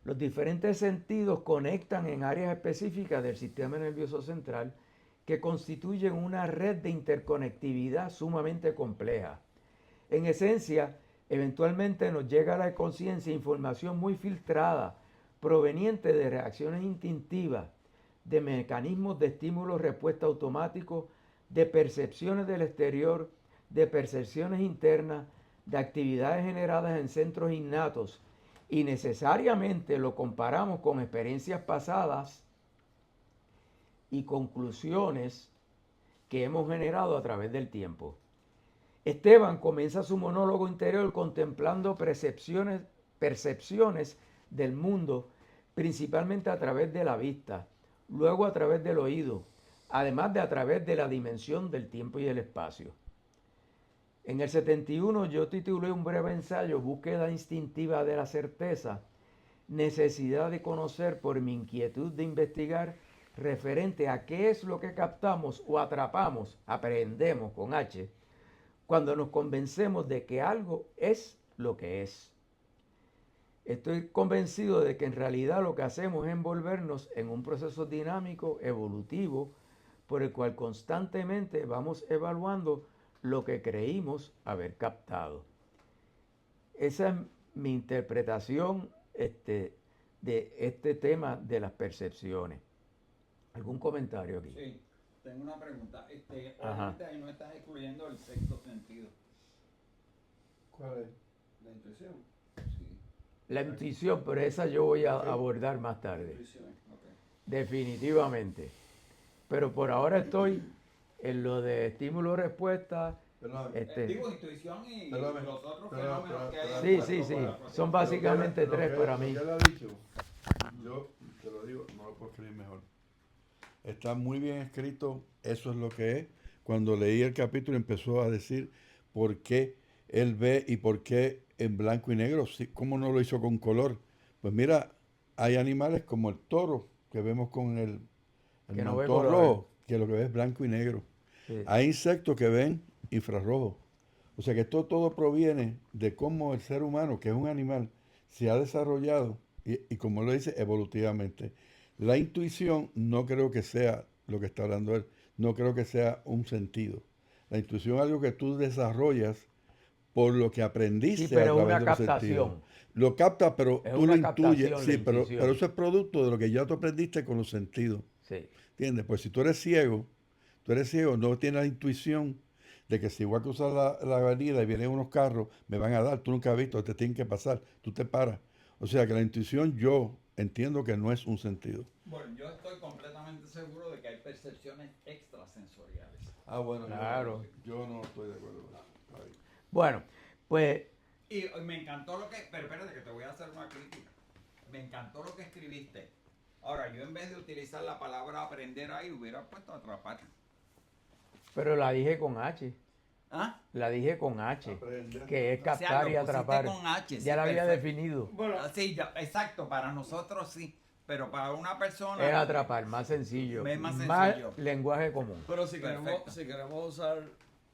Los diferentes sentidos conectan en áreas específicas del sistema nervioso central que constituyen una red de interconectividad sumamente compleja. En esencia, eventualmente nos llega a la conciencia información muy filtrada, proveniente de reacciones instintivas, de mecanismos de estímulo-respuesta automáticos, de percepciones del exterior, de percepciones internas, de actividades generadas en centros innatos, y necesariamente lo comparamos con experiencias pasadas y conclusiones que hemos generado a través del tiempo. Esteban comienza su monólogo interior contemplando percepciones del mundo, principalmente a través de la vista, luego a través del oído, además de a través de la dimensión del tiempo y el espacio. En el 71 yo titulé un breve ensayo, Búsqueda instintiva de la certeza, necesidad de conocer por mi inquietud de investigar, referente a qué es lo que captamos o atrapamos, aprendemos con H, cuando nos convencemos de que algo es lo que es. Estoy convencido de que en realidad lo que hacemos es envolvernos en un proceso dinámico, evolutivo, por el cual constantemente vamos evaluando lo que creímos haber captado. Esa es mi interpretación de este tema de las percepciones. ¿Algún comentario aquí? Sí, tengo una pregunta. Ajá. Obviamente ahí no estás excluyendo el sexto sentido. ¿Cuál es? La intuición. Sí. La intuición, pero esa yo voy a abordar más tarde. Ok. Definitivamente. Pero por ahora estoy en lo de estímulo-respuesta. Perdóname. Digo, intuición y Perdóname, los otros perdóname, fenómenos que hay. perdóname. Sí. Son básicamente Lo que- tres para lo mí. que él ha dicho, yo te lo digo, no lo puedo escribir mejor. Está muy bien escrito, eso es lo que es. Cuando leí el capítulo empezó a decir por qué él ve y por qué en blanco y negro, ¿cómo no lo hizo con color? Pues mira, hay animales como el toro que vemos con el Que no ve montón colores. rojo, que lo que ve es blanco y negro. Sí. Hay insectos que ven infrarrojo. O sea que todo proviene de cómo el ser humano, que es un animal, se ha desarrollado y como lo dice, evolutivamente. La intuición no creo que sea lo que está hablando él, no creo que sea un sentido. La intuición es algo que tú desarrollas por lo que aprendiste Sí, pero a través una de los captación. sentidos. Lo captas, pero Es tú lo una captación, intuyes. la Sí, pero intuición. eso es producto de lo que ya tú aprendiste con los sentidos. Sí. ¿Entiendes? Pues si tú eres ciego, no tienes la intuición de que si voy a cruzar la avenida y vienen unos carros, me van a dar, tú nunca has visto, te tienen que pasar, tú te paras. O sea que la intuición yo entiendo que no es un sentido. Bueno, yo estoy completamente seguro de que hay percepciones extrasensoriales. Ah, bueno, Claro. yo no estoy de acuerdo con eso. Está bien. Bueno, pues Y me encantó lo que... Pero espérate que te voy a hacer una crítica. Me encantó lo que escribiste. Ahora, yo en vez de utilizar la palabra aprender ahí, hubiera puesto atrapar. pero la dije con H. ¿Ah? La dije con H, Aprender. que es O sea, captar lo y pusiste atrapar. con H, sí, Ya la había perfecto. definido. Bueno, Sí, exacto, para nosotros sí. Pero para una persona... Es atrapar, más sencillo. Es más sencillo. Lenguaje común. pero Perfecto. si queremos usar,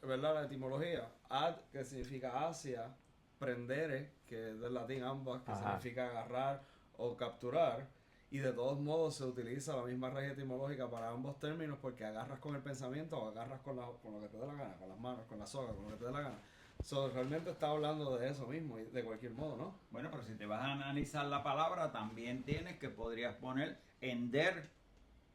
¿verdad?, la etimología, ad, que significa hacia, prendere, que es del latín ambas, que Ajá. significa agarrar o capturar, y de todos modos se utiliza la misma raíz etimológica para ambos términos porque agarras con el pensamiento o agarras con lo que te dé la gana, con las manos, con la soga, con lo que te dé la gana. So, realmente está hablando de eso mismo, y de cualquier modo, ¿no? Bueno, pero si te vas a analizar la palabra, también tienes que podrías poner ender,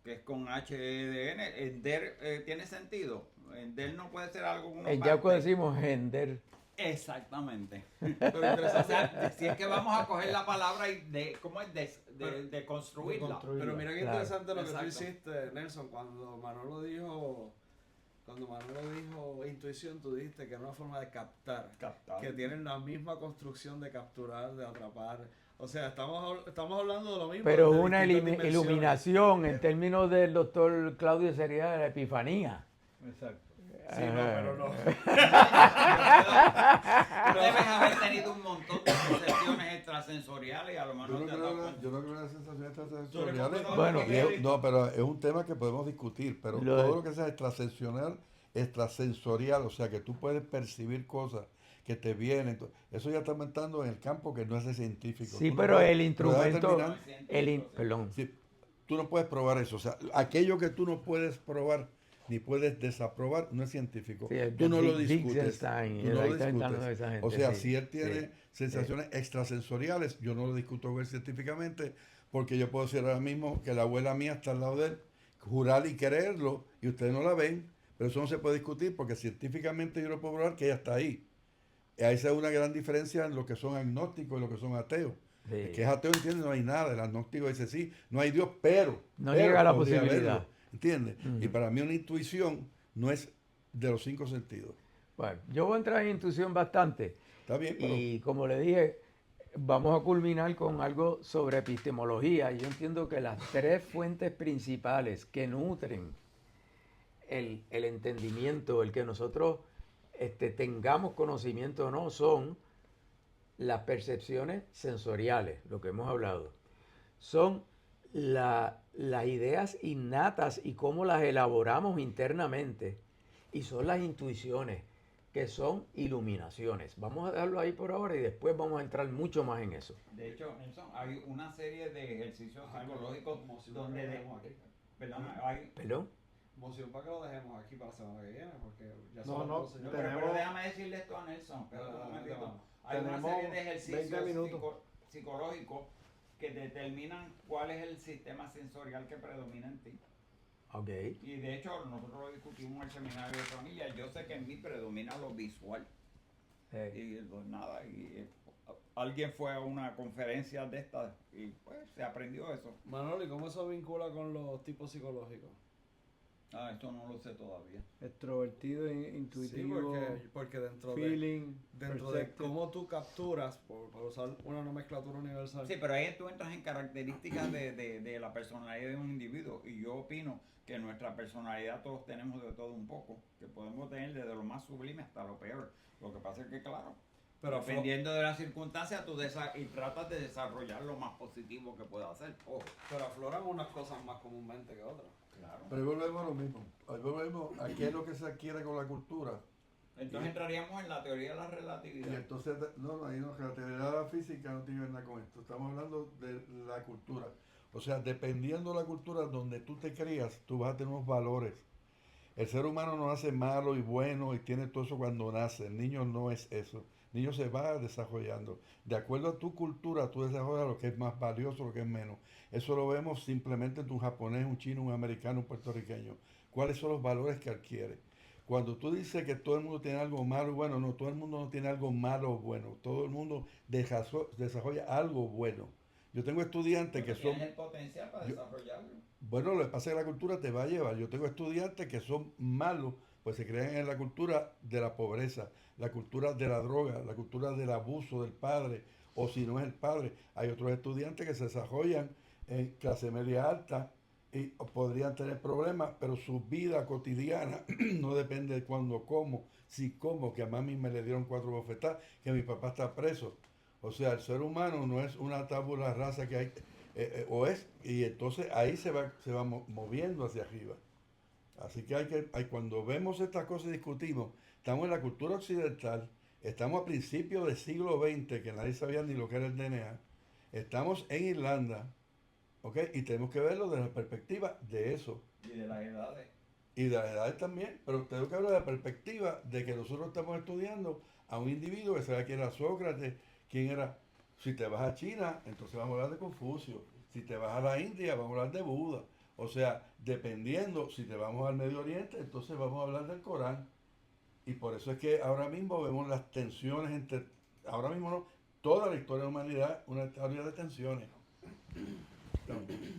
que es con H-E-D-N. Ender tiene sentido. Ender no puede ser algo uno En parte. Yaco decimos gender. Exactamente. Pero O interesante. sea, si es que vamos a coger la palabra y ¿cómo es? De construirla. Pero mira qué Claro. interesante lo que tú Exacto. hiciste, Nelson, cuando Manolo dijo intuición, tú dijiste que era una forma de captar, que tienen la misma construcción de capturar, de atrapar. O sea, estamos hablando de lo mismo. Pero de una distintas dimensiones. iluminación, en términos del doctor Claudio, sería la epifanía. Exacto. Sí, no, pero no. Debes haber tenido un montón de percepciones extrasensoriales y a lo mejor Yo no no te has creo dado en cuenta. yo no creo en las sensaciones Tú eres extrasensoriales. completamente Bueno, No, pero es un tema que podemos discutir, pero Lo de- todo lo que sea extrasensorial, o sea que tú puedes percibir cosas que te viene. Eso ya está entrando en el campo que no es de científico. Sí, Tú no pero puedes- el pero déjame instrumento, terminar. perdón, Sí, tú no puedes probar eso. O sea, aquello que tú no puedes probar ni puedes desaprobar no es científico. sí, Tú no lo discutes. Wittgenstein, Tú no lo ahí está entrando discutes. esa gente, O sea, sí, si él tiene sí, sensaciones extrasensoriales, yo no lo discuto con él científicamente, porque yo puedo decir ahora mismo que la abuela mía está al lado de él, jurar y creerlo, y ustedes no la ven, pero eso no se puede discutir porque científicamente yo no puedo probar que ella está ahí. Esa es una gran diferencia en lo que son agnósticos y lo que son ateos. sí. El que es ateo entiende no hay nada, el agnóstico dice sí, no hay Dios, pero No pero niega la podría posibilidad. haberlo, ¿entiendes? Y Ujú. para mí una intuición no es de los 5 sentidos. Bueno, yo voy a entrar en intuición bastante. Está bien, pero Y como le dije, vamos a culminar con algo sobre epistemología. Yo entiendo que las 3 fuentes principales que nutren el entendimiento, el que nosotros tengamos conocimiento o no, son las percepciones sensoriales, lo que hemos hablado. Son las ideas innatas y cómo las elaboramos internamente. Y son las intuiciones, que son iluminaciones. Vamos a dejarlo ahí por ahora y después vamos a entrar mucho más en eso. De hecho, Nelson, hay una serie de ejercicios psicológicos donde... Perdón, hay... ¿Perdón? Moción para que lo dejemos aquí para la semana que viene, porque ya No, son no, las 12. Pero déjame decirle esto a Nelson. Espérate un momentito. Hay una Tenemos serie de 20 ejercicios minutos. psicológicos que determinan cuál es el sistema sensorial que predomina en ti. Ok. Y de hecho, nosotros lo discutimos en el seminario de familia. Yo sé que en mí predomina lo visual. Y pues nada, alguien fue a una conferencia de estas y pues se aprendió eso. Manolo, ¿y cómo eso vincula con los tipos psicológicos? Esto no lo sé todavía. Extrovertido, intuitivo, Sí, porque dentro feeling, de perceptive. cómo tú capturas, por usar una nomenclatura universal. Sí, pero ahí tú entras en características de la personalidad de un individuo. Y yo opino que nuestra personalidad todos tenemos de todo un poco. Que podemos tener desde lo más sublime hasta lo peor. Lo que pasa es que, claro, Pero dependiendo de las circunstancias, tú y tratas de desarrollar lo más positivo que puedas hacer. Ojo, Pero afloran unas cosas más comúnmente que otras. claro. pero ahí volvemos a lo mismo. Ahí volvemos a qué es lo que se adquiere con la cultura. Entonces entraríamos en la teoría de la Y relatividad. entonces, no, ahí no, la teoría de la física no tiene nada con esto. Estamos hablando de la cultura. O sea, dependiendo de la cultura donde tú te crías, tú vas a tener unos valores. El ser humano no nace malo y bueno y tiene todo eso cuando nace. El niño no es eso. El niño se va desarrollando. De acuerdo a tu cultura, tú desarrollas lo que es más valioso, lo que es menos. Eso lo vemos simplemente en un japonés, un chino, un americano, un puertorriqueño. ¿Cuáles son los valores que adquiere? Cuando tú dices que todo el mundo tiene algo malo y bueno, no, todo el mundo no tiene algo malo o bueno. Todo el mundo desarrolla algo bueno. Yo tengo estudiantes que son... Tienes el potencial para desarrollarlo. Bueno, lo que pasa es que la cultura te va a llevar. Yo tengo estudiantes que son malos, pues se crean en la cultura de la pobreza, la cultura de la droga, la cultura del abuso del padre, o si no es el padre. Hay otros estudiantes que se desarrollan en clase media alta y podrían tener problemas, pero su vida cotidiana no depende de cuándo como, si como, que a mami me le dieron 4 bofetadas, que mi papá está preso. O sea, el ser humano no es una tabula rasa que hay, o es, y entonces ahí se va moviendo hacia arriba. Así que cuando vemos estas cosas y discutimos, estamos en la cultura occidental, estamos a principios del siglo XX, que nadie sabía ni lo que era el DNA, estamos en Irlanda, ¿ok? Y tenemos que verlo desde la perspectiva de eso. Y de las edades. Y de las edades también, pero tengo que hablar de la perspectiva de que nosotros estamos estudiando a un individuo que sabe quién era Sócrates, quién era. Si te vas a China, entonces vamos a hablar de Confucio. Si te vas a la India, vamos a hablar de Buda. O sea, dependiendo, si te vamos al Medio Oriente, entonces vamos a hablar del Corán. Y por eso es que ahora mismo vemos las tensiones entre, ahora mismo no, toda la historia de la humanidad, una historia de tensiones.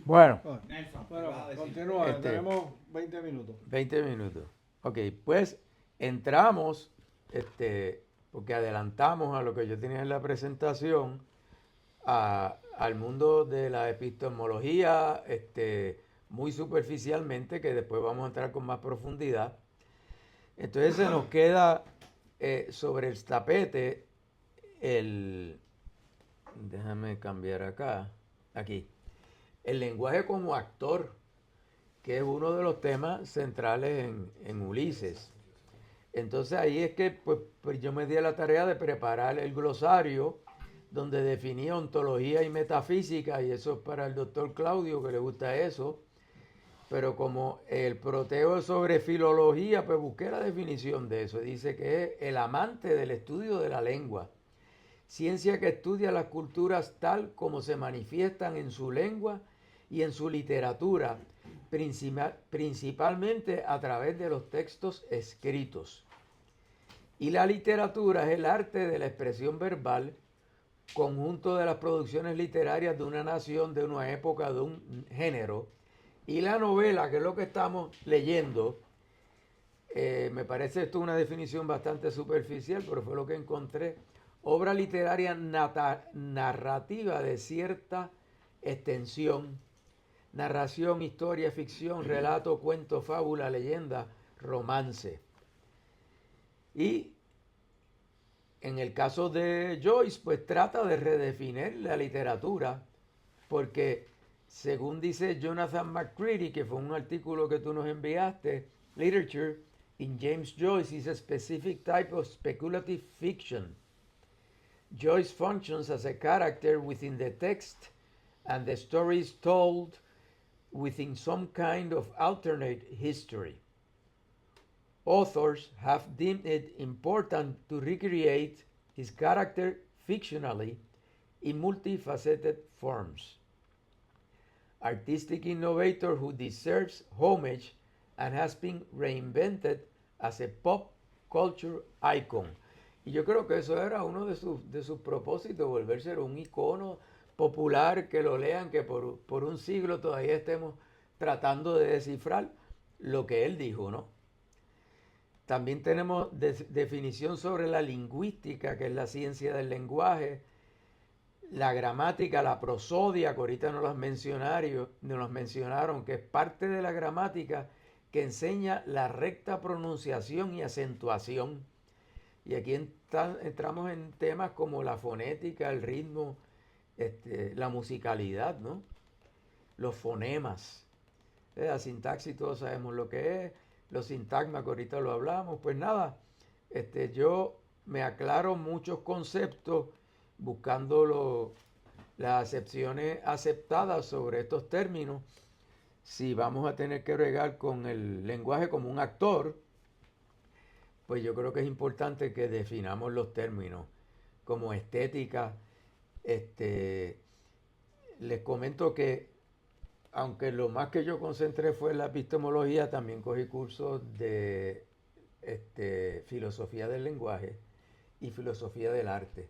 Bueno, Nelson, ¿qué Bueno, vas a decir? continúa, tenemos 20 minutos. 20 minutos. Ok, pues entramos, porque adelantamos a lo que yo tenía en la presentación, al mundo de la epistemología, muy superficialmente, que después vamos a entrar con más profundidad. Entonces se nos queda sobre el tapete déjame cambiar aquí, el lenguaje como actor, que es uno de los temas centrales en Ulises. Entonces ahí es que pues yo me di a la tarea de preparar el glosario donde definía ontología y metafísica, y eso es para el doctor Claudio, que le gusta eso. Pero como el proteo es sobre filología, pues busqué la definición de eso. Dice que es el amante del estudio de la lengua, ciencia que estudia las culturas tal como se manifiestan en su lengua y en su literatura, principalmente a través de los textos escritos. Y la literatura es el arte de la expresión verbal, conjunto de las producciones literarias de una nación, de una época, de un género. Y la novela, que es lo que estamos leyendo, me parece esto una definición bastante superficial, pero fue lo que encontré. Obra literaria narrativa de cierta extensión. Narración, historia, ficción, relato, cuento, fábula, leyenda, romance. Y en el caso de Joyce, pues trata de redefinir la literatura, porque según dice Jonathan McCready, que fue un artículo que tú nos enviaste, literature in James Joyce is a specific type of speculative fiction. Joyce functions as a character within the text, and the story is told within some kind of alternate history. Authors have deemed it important to recreate his character fictionally in multifaceted forms. Artistic innovator who deserves homage and has been reinvented as a pop culture icon. Y yo creo que eso era uno de sus propósitos, volverse un icono popular, que lo lean, que por un siglo todavía estemos tratando de descifrar lo que él dijo, ¿no? También tenemos definición sobre la lingüística, que es la ciencia del lenguaje, la gramática, la prosodia, que ahorita nos las mencionaron, que es parte de la gramática que enseña la recta pronunciación y acentuación. Y aquí entramos en temas como la fonética, el ritmo, la musicalidad, ¿no? Los fonemas. La sintaxis todos sabemos lo que es, los sintagmas que ahorita lo hablamos. Pues nada, yo me aclaro muchos conceptos buscando las acepciones aceptadas sobre estos términos. Si vamos a tener que bregar con el lenguaje como un actor, pues yo creo que es importante que definamos los términos como estética. Les comento que aunque lo más que yo concentré fue en la epistemología, también cogí cursos de filosofía del lenguaje y filosofía del arte.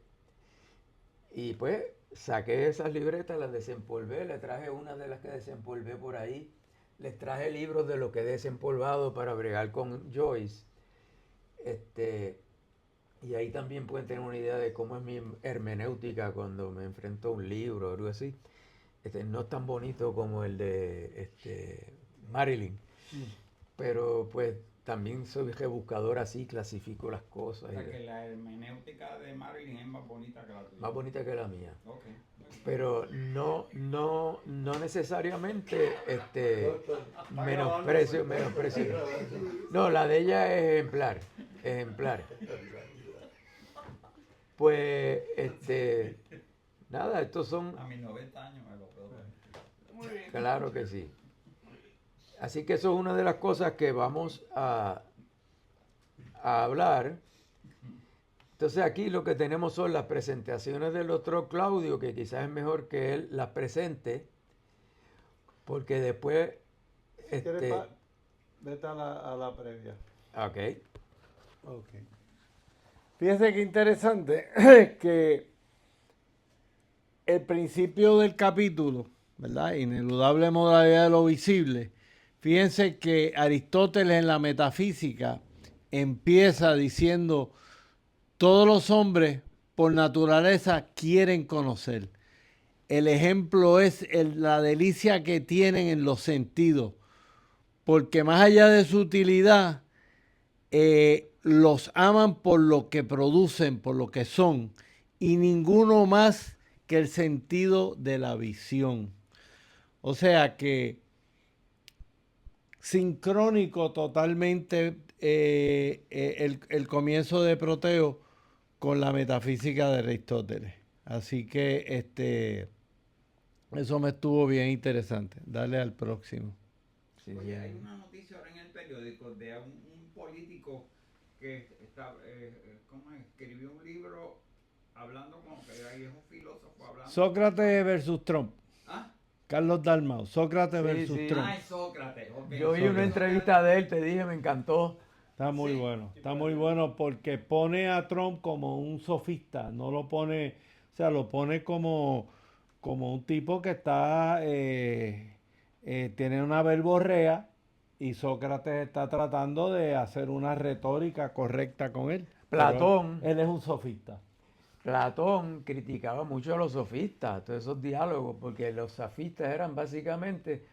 Y pues saqué esas libretas, las desempolvé, le traje una de las que desempolvé por ahí, les traje libros de lo que he desempolvado para bregar con Joyce. Y ahí también pueden tener una idea de cómo es mi hermenéutica cuando me enfrento a un libro o algo así. No es tan bonito como el de Marilyn, pero pues también soy rebuscador así, clasifico las cosas. O sea, que la hermenéutica de Marilyn es más bonita que la tuya. Más bonita que la mía. Okay. Pero no necesariamente menosprecio. No, la de ella es ejemplar. Pues, nada, estos son... A mis 90 años me lo puedo ver. Muy bien. Claro que sí. Así que eso es una de las cosas que vamos a hablar. Entonces aquí lo que tenemos son las presentaciones del doctor Claudio, que quizás es mejor que él las presente, porque después... Vete a la previa. Ok. Fíjense qué interesante que el principio del capítulo, ¿verdad? Ineludable modalidad de lo visible. Fíjense que Aristóteles en la metafísica empieza diciendo: todos los hombres por naturaleza quieren conocer. El ejemplo es la delicia que tienen en los sentidos, porque más allá de su utilidad, los aman por lo que producen, por lo que son, y ninguno más que el sentido de la visión. O sea que sincrónico totalmente el comienzo de Proteo con la metafísica de Aristóteles. Así que eso me estuvo bien interesante. Dale al próximo. Sí, Oye, hay una noticia ahora en el periódico de un político que ¿cómo es? Escribió un libro hablando como que ahí es un filósofo hablando. Sócrates versus Trump. ¿Ah? Carlos Dalmau, Sócrates Sí, versus sí. Trump. Ah, es Sócrates. ok. Yo vi una entrevista de él, te dije, me encantó. Está muy Sí. bueno, está muy bueno porque pone a Trump como un sofista, no lo pone, o sea, lo pone como un tipo que está, tiene una verborrea y Sócrates está tratando de hacer una retórica correcta con él. Pero Platón. él es un sofista. Platón criticaba mucho a los sofistas, todos esos diálogos, porque los sofistas eran básicamente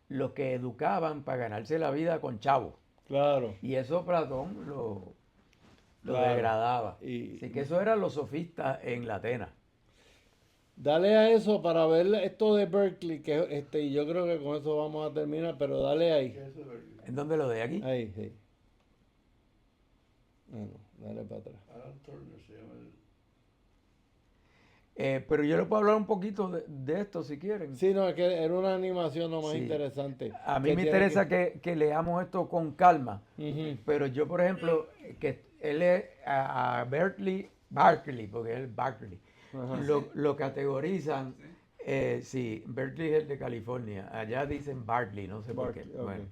los que educaban para ganarse la vida con chavos. Claro. Y eso Platón lo Claro. degradaba. Y- Así que eso eran los sofistas en la Atenas. Dale a eso para ver esto de Berkeley, que y yo creo que con eso vamos a terminar, pero dale ahí. ¿En dónde lo de aquí? Ahí, sí. Bueno, dale para atrás. Alan Turner se llama el- Pero yo le puedo hablar un poquito de esto si quieren. Sí, no, es que era una animación lo más Sí. interesante. A mí que me tiene interesa que leamos esto con calma. Ujú. Pero yo, por ejemplo, que él es a Barkley, porque él es Barkley, lo categorizan, sí, Berkeley es el de California, allá dicen Barkley, no sé por qué. Barkley, ok. Bueno,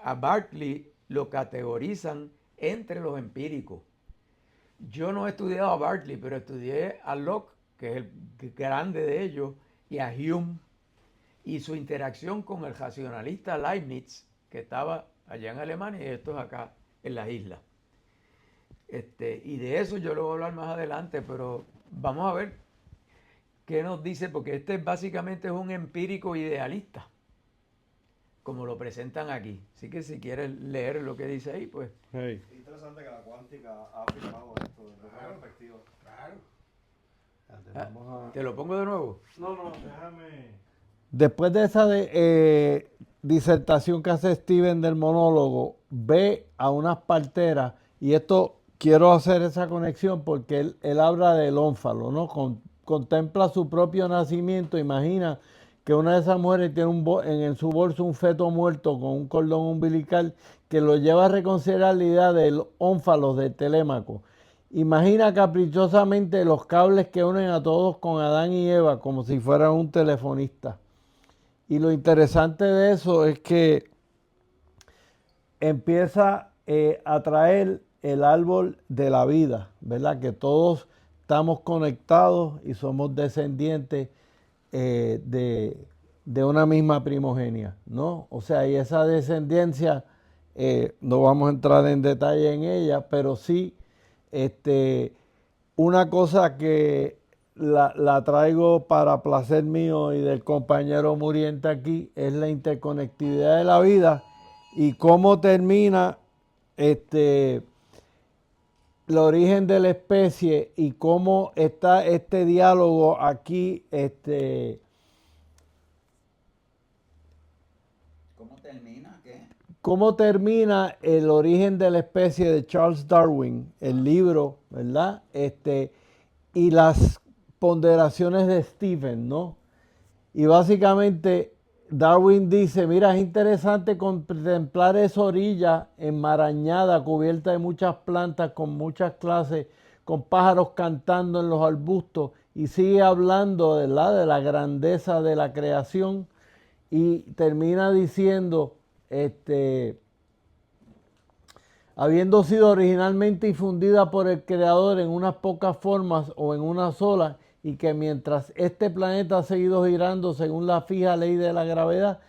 a Barkley lo categorizan entre los empíricos. Yo no he estudiado a Barkley, pero estudié a Locke, que es el grande de ellos, y a Hume, y su interacción con el racionalista Leibniz, que estaba allá en Alemania y estos acá en las islas. Y de eso yo lo voy a hablar más adelante, pero vamos a ver qué nos dice, porque este básicamente es un empírico idealista, como lo presentan aquí. Así que si quieres leer lo que dice ahí, pues... Hey. Es interesante que la cuántica ha afirmado esto desde otra perspectiva. ¿Te lo pongo de nuevo? No, déjame. Después de esa disertación que hace Steven del monólogo, ve a unas parteras, y esto quiero hacer esa conexión porque él habla del ónfalo, ¿no? Contempla su propio nacimiento, imagina que una de esas mujeres tiene en su bolso un feto muerto con un cordón umbilical que lo lleva a reconsiderar la idea del ónfalo de Telémaco. Imagina caprichosamente los cables que unen a todos con Adán y Eva como si fueran un telefonista. Y lo interesante de eso es que empieza a traer el árbol de la vida, ¿verdad? Que todos estamos conectados y somos descendientes de una misma primogenia, ¿no? O sea, y esa descendencia, no vamos a entrar en detalle en ella, pero sí, una cosa que la traigo para placer mío y del compañero muriente aquí, es la interconectividad de la vida y cómo termina el origen de la especie y cómo está este diálogo aquí, ¿Cómo termina? ¿Qué? cómo termina el origen de la especie de Charles Darwin, el libro, ¿verdad? Y las ponderaciones de Stephen, ¿no? Y básicamente Darwin dice, mira, es interesante contemplar esa orilla enmarañada, cubierta de muchas plantas, con muchas clases, con pájaros cantando en los arbustos, y sigue hablando, ¿verdad?, de la grandeza de la creación, y termina diciendo, habiendo sido originalmente infundida por el Creador en unas pocas formas o en una sola, y que mientras este planeta ha seguido girando según la fija ley de la gravedad,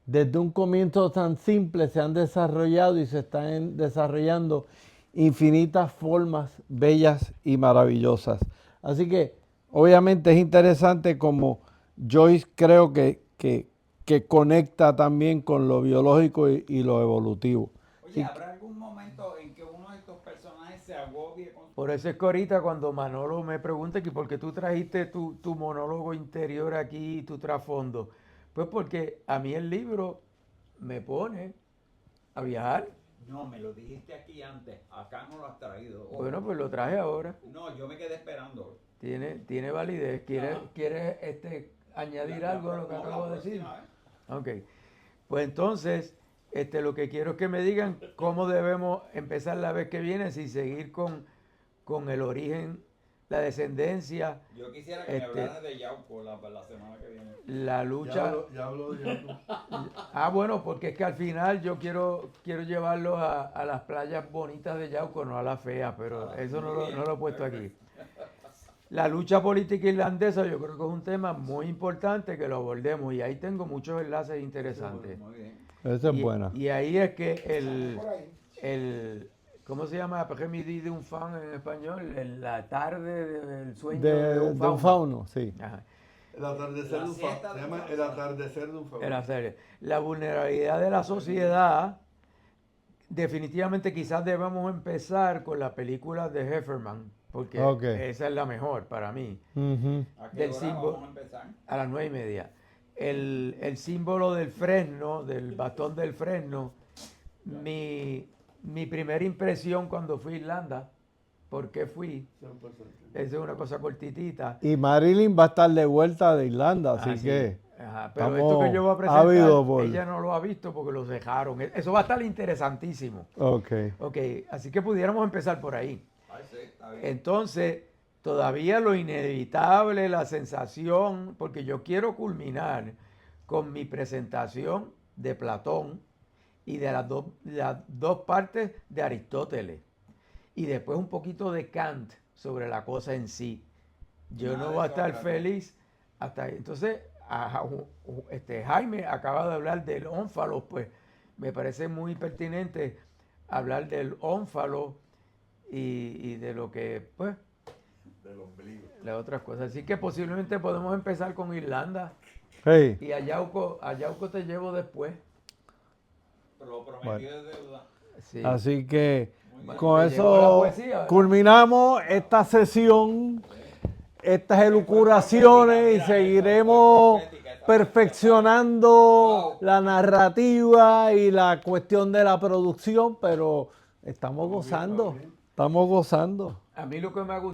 desde un comienzo tan simple se han desarrollado y se están desarrollando infinitas formas bellas y maravillosas. Así que obviamente es interesante como Joyce creo que conecta también con lo biológico y lo evolutivo. Oye, ¿habrá algún momento en que uno de estos personajes se agobie con... Por eso es que ahorita cuando Manolo me pregunta que por qué tú trajiste tu monólogo interior aquí y tu trasfondo, pues porque a mí el libro me pone a viajar. No, me lo dijiste aquí antes. Acá no lo has traído. Ojo. Bueno, pues lo traje ahora. No, yo me quedé esperando. Tiene validez. ¿Quieres añadir algo a lo que No, acabo la de decir? próxima vez. Ok. Pues entonces, lo que quiero es que me digan cómo debemos empezar la vez que viene, si seguir con el origen, la descendencia, Yo quisiera que me hablaras de Yauco la semana que viene. la lucha. Ya hablo de Yauco. Bueno, porque es que al final yo quiero llevarlos a las playas bonitas de Yauco, no a las feas, pero eso no lo he puesto aquí. La lucha política irlandesa yo creo que es un tema muy importante que lo abordemos y ahí tengo muchos enlaces interesantes. Muy bien. Esa es buena. Y ahí es que el ¿cómo se llama? Après-midi de un fan en español? La tarde del sueño de un De un fauno, sí. Ajá. El atardecer de un fauno. Se llama El atardecer de un fauno. Era serio. La vulnerabilidad de la sociedad, definitivamente quizás debemos empezar con la película de Hefferman, porque Ok. esa es la mejor para mí. Ujú. ¿A qué Del hora símbolo- vamos a empezar? A las 9:30. El símbolo del fresno, del bastón del fresno, mi primera impresión cuando fui a Irlanda, ¿por qué fui? Esa es una cosa cortitita. Y Marilyn va a estar de vuelta de Irlanda, así sí. que Ajá, pero estamos esto que yo voy a presentar, ávidos por- ella no lo ha visto porque lo dejaron. Eso va a estar interesantísimo. ok. Ok, así que pudiéramos empezar por ahí. Ay, sí, está bien. Entonces, todavía lo inevitable, la sensación, porque yo quiero culminar con mi presentación de Platón y de las dos partes de Aristóteles. Y después un poquito de Kant sobre la cosa en sí. Yo Nada no de voy a estar Sócrates. feliz hasta ahí. Entonces, Jaime acaba de hablar del ónfalo, pues me parece muy pertinente hablar del ónfalo y de lo que, pues, Del ombligo. las otras cosas. Así que posiblemente podemos empezar con Irlanda Hey, y a Yauco te llevo después. Pero lo prometido es deuda. Sí. así que Muy con Me llegó la eso poesía, ¿verdad? culminamos esta sesión, estas elucubraciones y seguiremos perfeccionando la narrativa y la cuestión de la producción, pero estamos gozando, estamos gozando. A mí lo que me ha gustado